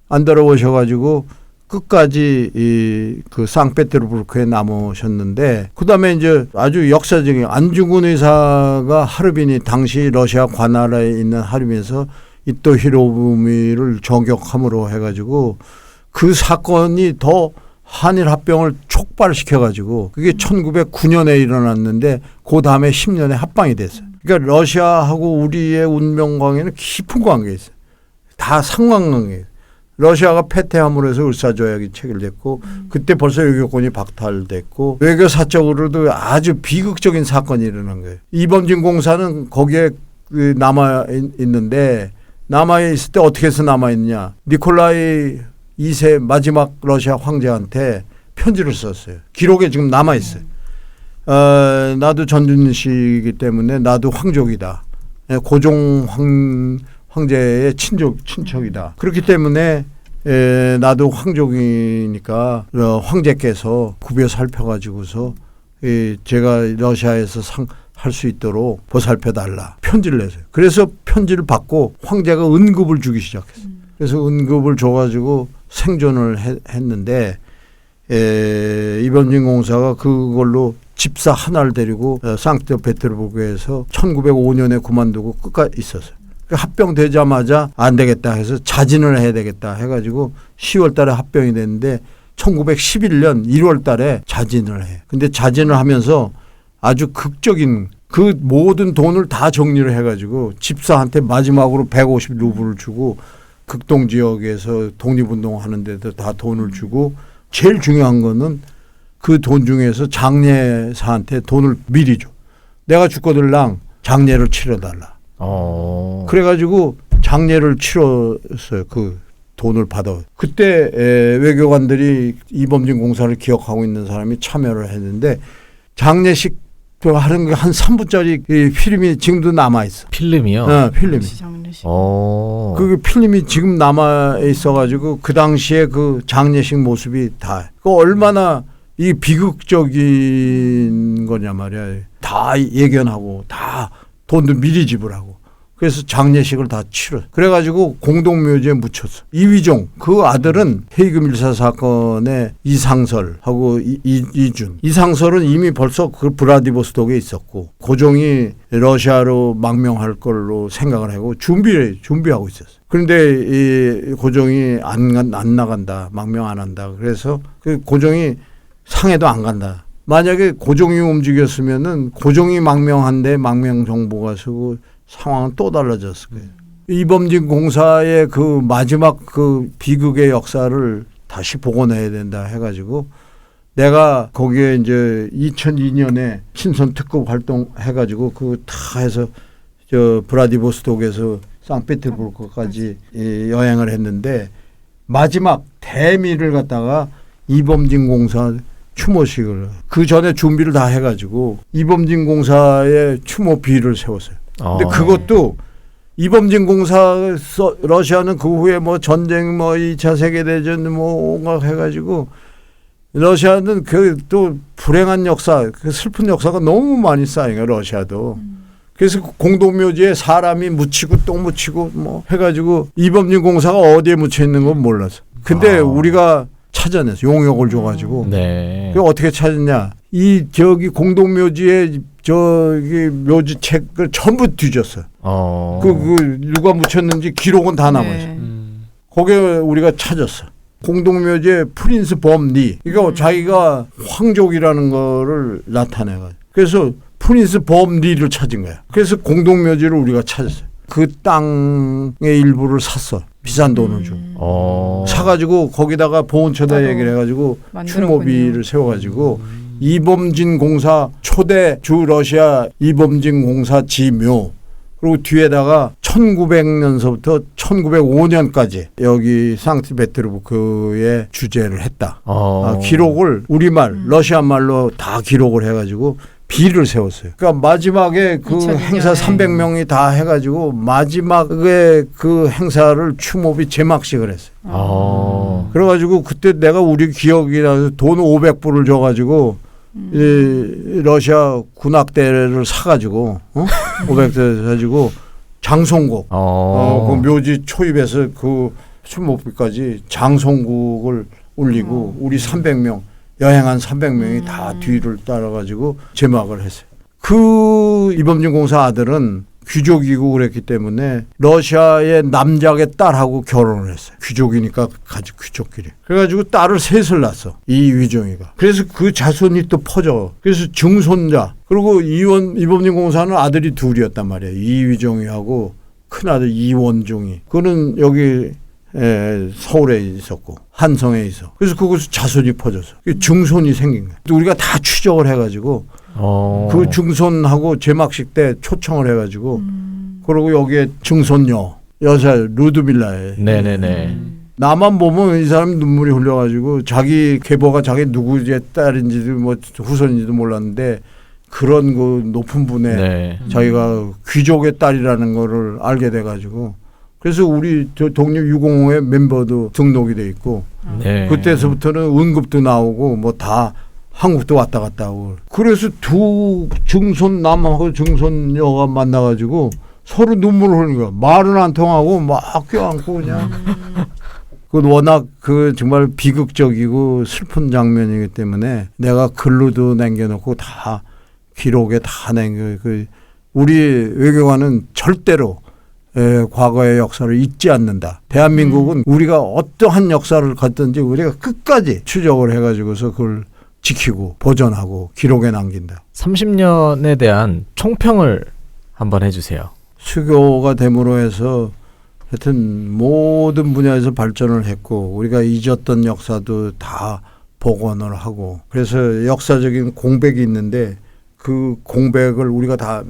Speaker 5: 안 돌아오셔가지고 끝까지 그 상페테르부르크에 남으셨는데 그다음에 이제 아주 역사적인 안중근 의사가 하르빈이 당시 러시아 관할에 있는 하르빈에서 이토 히로부미를 저격함으로 해가지고 그 사건이 더 한일 합병을 촉발시켜가지고 그게 1909년에 일어났는데 그 다음에 10년에 합방이 됐어요. 그러니까 러시아하고 우리의 운명 관계는 깊은 관계가 있어요. 다 상관관계예요. 러시아가 패퇴함으로 해서 을사조약이 체결됐고 그때 벌써 외교권이 박탈됐고 외교사적으로도 아주 비극적인 사건이 일어난 거예요. 이범진 공사는 거기에 남아 있는데 남아 있을 때 어떻게 해서 남아 있느냐? 니콜라이 2세 마지막 러시아 황제한테 편지를 썼어요. 기록에 지금 남아 있어요. 나도 전준시이기 때문에 나도 황족이다. 고종 황제의 친척이다. 그렇기 때문에 나도 황족이니까 황제께서 구벼 살펴가지고서 제가 러시아에서 할 수 있도록 보살펴달라 편지를 내세요. 그래서 편지를 받고 황제가 은급을 주기 시작했어요. 그래서 은급을 줘가지고 생존을 했는데 이범진 공사가 그걸로 집사 하나를 데리고 상트페테르부르크에서 1905년에 그만두고 끝까지 있었어요. 합병되자마자 안 되겠다 해서 자진을 해야 되겠다 해가지고 10월 달에 합병이 됐는데 1911년 1월 달에 자진을 해. 근데 자진을 하면서 아주 극적인 그 모든 돈을 다 정리를 해가지고 집사한테 마지막으로 150 루블을 주고 극동 지역에서 독립운동 하는 데도 다 돈을 주고 제일 중요한 거는 그 돈 중에서 장례사한테 돈을 미리 줘. 내가 죽거들랑 장례를 치러달라. 그래가지고 장례를 치렀어요. 그 돈을 받아. 그때 외교관들이 이범진 공사를 기억하고 있는 사람이 참여를 했는데 장례식 하는 게 한 3분짜리 필름이 지금도 남아 있어.
Speaker 2: 필름이요?
Speaker 5: 필름이.
Speaker 3: 장례식.
Speaker 5: 그 필름이 지금 남아 있어가지고 그 당시에 그 장례식 모습이 다. 그 얼마나 이 비극적인 거냐 말이야. 다 예견하고 다 돈도 미리 지불하고. 그래서 장례식을 다 치러. 그래가지고 공동묘지에 묻혔어. 이휘종 그 아들은 헤이그 밀사 사건의 이상설하고 이준. 이상설은 이미 벌써 그 브라디보스톡에 있었고 고종이 러시아로 망명할 걸로 생각을 하고 준비하고 있었어. 그런데 이 고종이 안 나간다. 망명 안 한다. 그래서 그 고종이 상해도 안 간다. 만약에 고종이 움직였으면은 고종이 망명한데 망명 정보가 쓰고 상황은 또 달라졌을 거예요. 이범진 공사의 그 마지막 그 비극의 역사를 다시 복원해야 된다 해가지고 내가 거기에 이제 2002년에 친선 특급 활동 해가지고 그 다 해서 저 브라디보스톡에서 상페테르부르크까지 여행을 했는데 마지막 대미를 갖다가 이범진 공사 추모식을 그 전에 준비를 다 해가지고 이범진 공사의 추모비를 세웠어요. 근데 그것도 이범진 공사 러시아는 그 후에 뭐 전쟁 뭐 2차 세계대전 뭐 온갖 해가지고 러시아는 그 또 불행한 역사 그 슬픈 역사가 너무 많이 쌓인 거예요. 러시아도. 그래서 공동묘지에 사람이 묻히고 또 묻히고 뭐 해가지고 이범진 공사가 어디에 묻혀 있는 건 몰랐어. 근데 우리가 찾아냈어. 용역을 줘가지고.
Speaker 2: 네.
Speaker 5: 그 어떻게 찾았냐? 이 저기 공동묘지에 저기 묘지 책을 전부 뒤졌어. 그 누가 묻혔는지 기록은 다 남았어.
Speaker 3: 네.
Speaker 5: 거기에 우리가 찾았어. 공동묘지에 프린스 범리. 그러니까 자기가 황족이라는 거를 나타내가. 그래서 프린스 범리를 찾은 거야. 그래서 공동묘지를 우리가 찾았어요. 그 땅의 일부를 샀어. 비싼 돈을 주고. 사가지고 거기다가 보훈처다 얘기를 해가지고 추모비를 세워가지고 이범진 공사 초대 주 러시아 이범진 공사 지묘 그리고 뒤에다가 1900년서부터 1905년까지 여기 상트페테르부르크에 주재를 했다. 기록을 우리말 러시아 말로 다 기록을 해가지고 비를 세웠어요. 그러니까 마지막에 그
Speaker 3: 2002년에.
Speaker 5: 행사 300명이 다 해가지고 마지막에 그 행사를 추모비 제막식을 했어요. 그래가지고 그때 내가 우리 기억이 나서 돈 500불을 줘가지고 이 러시아 군악대를 사가지고 500대 사가지고 장송곡 그 묘지 초입에서 그 추모비까지 장송곡을 올리고 우리 300명 여행한 300명이 다 뒤를 따라가지고 제막을 했어요. 그 이범진 공사 아들은 귀족이고 그랬기 때문에 러시아의 남작의 딸하고 결혼을 했어요. 귀족이니까 가지 귀족끼리. 그래가지고 딸을 셋을 낳았어. 이위종이가. 그래서 그 자손이 또 퍼져. 그래서 증손자. 그리고 이범진 공사는 아들이 둘이었단 말이에요. 이위종이하고 큰아들 이원종이. 그는 여기 서울에 있었고 한성에 있어. 그래서 그곳에 자손이 퍼져서 증손이 생긴 거야. 우리가 다 추적을 해가지고 그 증손하고 제막식 때 초청을 해가지고 그리고 여기에 증손녀 여사 루드밀라에
Speaker 2: 네네네.
Speaker 5: 나만 보면 이 사람 눈물이 흘려가지고 자기 계보가 자기 누구의 딸인지도 뭐 후손인지도 몰랐는데 그런 그 높은 분의
Speaker 2: 네.
Speaker 5: 자기가 귀족의 딸이라는 거를 알게 돼가지고 그래서 우리 독립유공호의 멤버도 등록이 돼 있고
Speaker 2: 네.
Speaker 5: 그때서부터는 응급도 나오고 뭐 다 한국도 왔다 갔다 하고 그래서 두 증손남하고 증손녀가 만나가지고 서로 눈물을 흘리는 거야. 말은 안 통하고 막 껴안고 그냥 그 워낙 그 정말 비극적이고 슬픈 장면이기 때문에 내가 글로도 남겨놓고 다 기록에 다 남겨. 그 우리 외교관은 절대로 과거의 역사를 잊지 않는다. 대한민국은 우리가 어떠한 역사를 갖든지 우리가 끝까지 추적을 해가지고서 그걸 지키고 보존하고 기록에 남긴다.
Speaker 2: 30년에 대한 총평을 한번 해주세요.
Speaker 5: 수교가 됨으로 해서 하여튼 모든 분야에서 발전을 했고 우리가 잊었던 역사도 다 복원을 하고 그래서 역사적인 공백이 있는데 그 공백을 우리가 다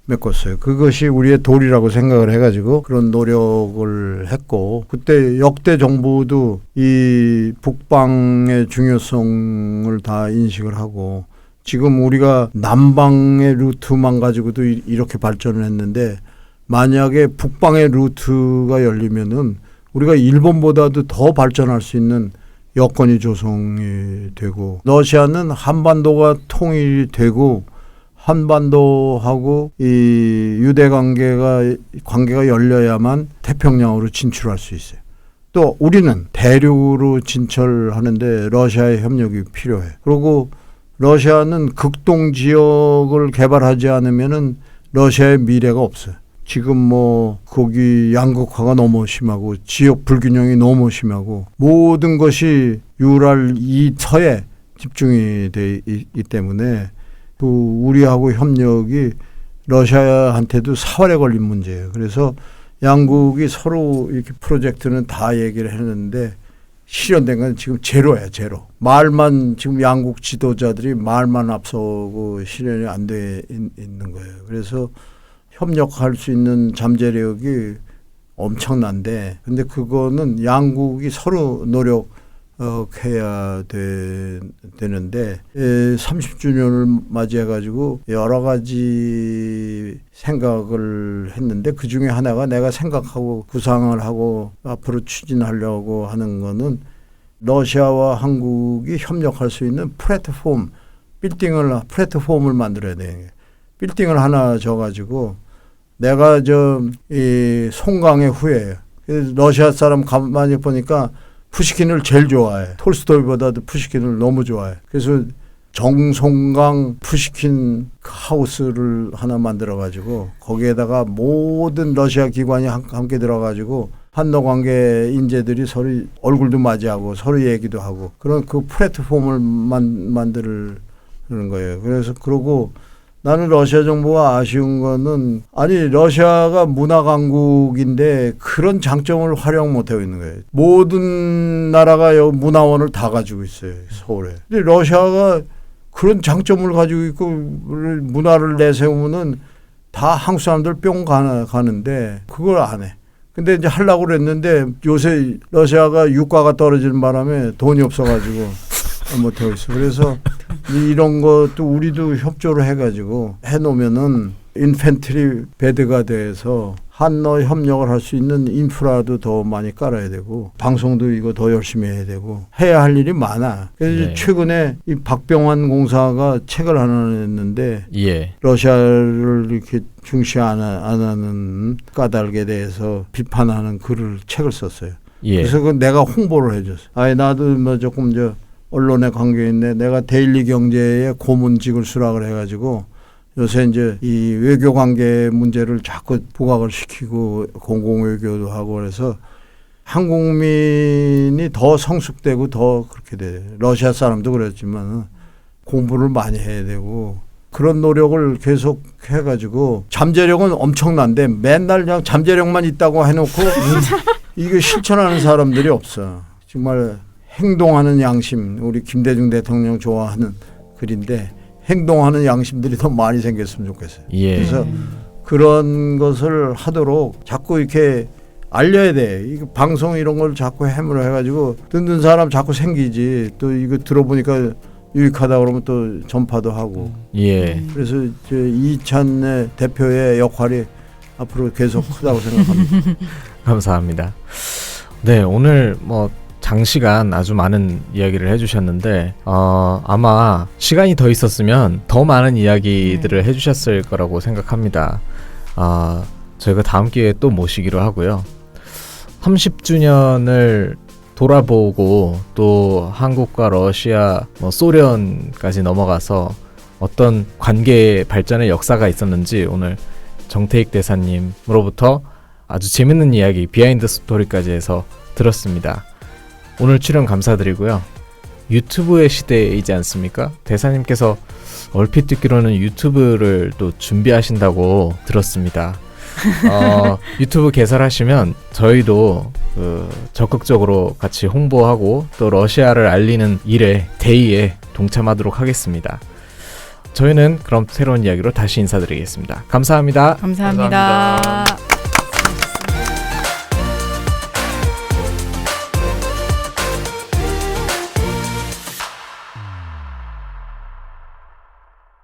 Speaker 5: 메꿨어요. 그것이 우리의 도리라고 생각을 해가지고 그런 노력을 했고 그때 역대 정부도 이 북방의 중요성을 다 인식을 하고 지금 우리가 남방의 루트만 가지고도 이렇게 발전을 했는데 만약에 북방의 루트가 열리면은 우리가 일본보다도 더 발전할 수 있는 여건이 조성이 되고 러시아는 한반도가 통일이 되고 한반도하고 이 유대 관계가 열려야만 태평양으로 진출할 수 있어요. 또 우리는 대륙으로 진출하는데 러시아의 협력이 필요해. 그리고 러시아는 극동 지역을 개발하지 않으면은 러시아의 미래가 없어요. 지금 뭐 거기 양극화가 너무 심하고 지역 불균형이 너무 심하고 모든 것이 유랄 이서에 집중이 돼 있기 때문에 그 우리하고 협력이 러시아한테도 사활에 걸린 문제예요. 그래서 양국이 서로 이렇게 프로젝트는 다 얘기를 했는데 실현된 건 지금 제로야, 제로. 말만 지금 양국 지도자들이 말만 앞서고 실현이 안 돼 있는 거예요. 그래서 협력할 수 있는 잠재력이 엄청난데, 근데 그거는 양국이 서로 노력해야 되는데 30주년을 맞이해가지고 여러 가지 생각을 했는데 그 중에 하나가 내가 생각하고 구상을 하고 앞으로 추진하려고 하는 거는 러시아와 한국이 협력할 수 있는 플랫폼을 만들어야 돼. 빌딩을 하나 져가지고 내가 이 송강의 후예예요. 러시아 사람 가만히 보니까 푸시킨을 제일 좋아해. 톨스토이보다도 푸시킨을 너무 좋아해. 그래서 정송강 푸시킨 하우스를 하나 만들어가지고 거기에다가 모든 러시아 기관이 함께 들어가지고 한러 관계 인재들이 서로 얼굴도 맞이하고 서로 얘기도 하고 그런 그 플랫폼을 만드는 거예요. 그래서 그러고 나는 러시아 정부가 아쉬운 거는 아니 러시아가 문화 강국인데 그런 장점을 활용 못하고 있는 거예요. 모든 나라가 여기 문화원을 다 가지고 있어요. 서울에. 근데 러시아가 그런 장점을 가지고 있고 문화를 내세우면은 다 한국 사람들 뿅 가는데 그걸 안 해. 근데 이제 하려고 그랬는데 요새 러시아가 유가가 떨어지는 바람에 돈이 없어가지고 못하고 있어. 그래서 이런 것도 우리도 협조를 해가지고 해놓으면은 인펜트리 베드가 돼서 한러 협력을 할 수 있는 인프라도 더 많이 깔아야 되고 방송도 이거 더 열심히 해야 되고 해야 할 일이 많아. 그래서
Speaker 2: 네.
Speaker 5: 최근에 이 박병환 공사가 책을 하나 냈는데
Speaker 2: 예.
Speaker 5: 러시아를 이렇게 중시 안 하는 까닭에 대해서 비판하는 책을 썼어요.
Speaker 2: 예.
Speaker 5: 그래서 그 내가 홍보를 해줬어. 아니 나도 뭐 조금 언론에 관계 있네. 내가 데일리 경제의 고문직을 수락을 해가지고 요새 이제 이 외교 관계 문제를 자꾸 부각을 시키고 공공외교도 하고 그래서 한국민이 더 성숙되고 더 그렇게 돼. 러시아 사람도 그랬지만 공부를 많이 해야 되고 그런 노력을 계속 해가지고 잠재력은 엄청난데 맨날 그냥 잠재력만 있다고 해놓고 이거 실천하는 사람들이 없어. 정말 행동하는 양심, 우리 김대중 대통령 좋아하는 글인데 행동하는 양심들이 더 많이 생겼으면 좋겠어요.
Speaker 2: 예.
Speaker 5: 그래서 그런 것을 하도록 자꾸 이렇게 알려야 돼. 이거 방송 이런 걸 자꾸 해물어 해가지고 듣는 사람 자꾸 생기지. 또 이거 들어보니까 유익하다 그러면 또 전파도 하고.
Speaker 2: 예.
Speaker 5: 그래서 이찬 대표의 역할이 앞으로 계속 크다고 생각합니다.
Speaker 2: 감사합니다. 네, 오늘 장시간 아주 많은 이야기를 해주셨는데 아마 시간이 더 있었으면 더 많은 이야기들을 해주셨을 거라고 생각합니다. 저희가 다음 기회에 또 모시기로 하고요. 30주년을 돌아보고 또 한국과 러시아, 소련까지 넘어가서 어떤 관계의 발전의 역사가 있었는지 오늘 정태익 대사님으로부터 아주 재밌는 이야기, 비하인드 스토리까지 해서 들었습니다. 오늘 출연 감사드리고요. 유튜브의 시대이지 않습니까? 대사님께서 얼핏 듣기로는 유튜브를 또 준비하신다고 들었습니다. 유튜브 개설하시면 저희도 적극적으로 같이 홍보하고 또 러시아를 알리는 일에 대의에 동참하도록 하겠습니다. 저희는 그럼 새로운 이야기로 다시 인사드리겠습니다. 감사합니다.
Speaker 3: 감사합니다.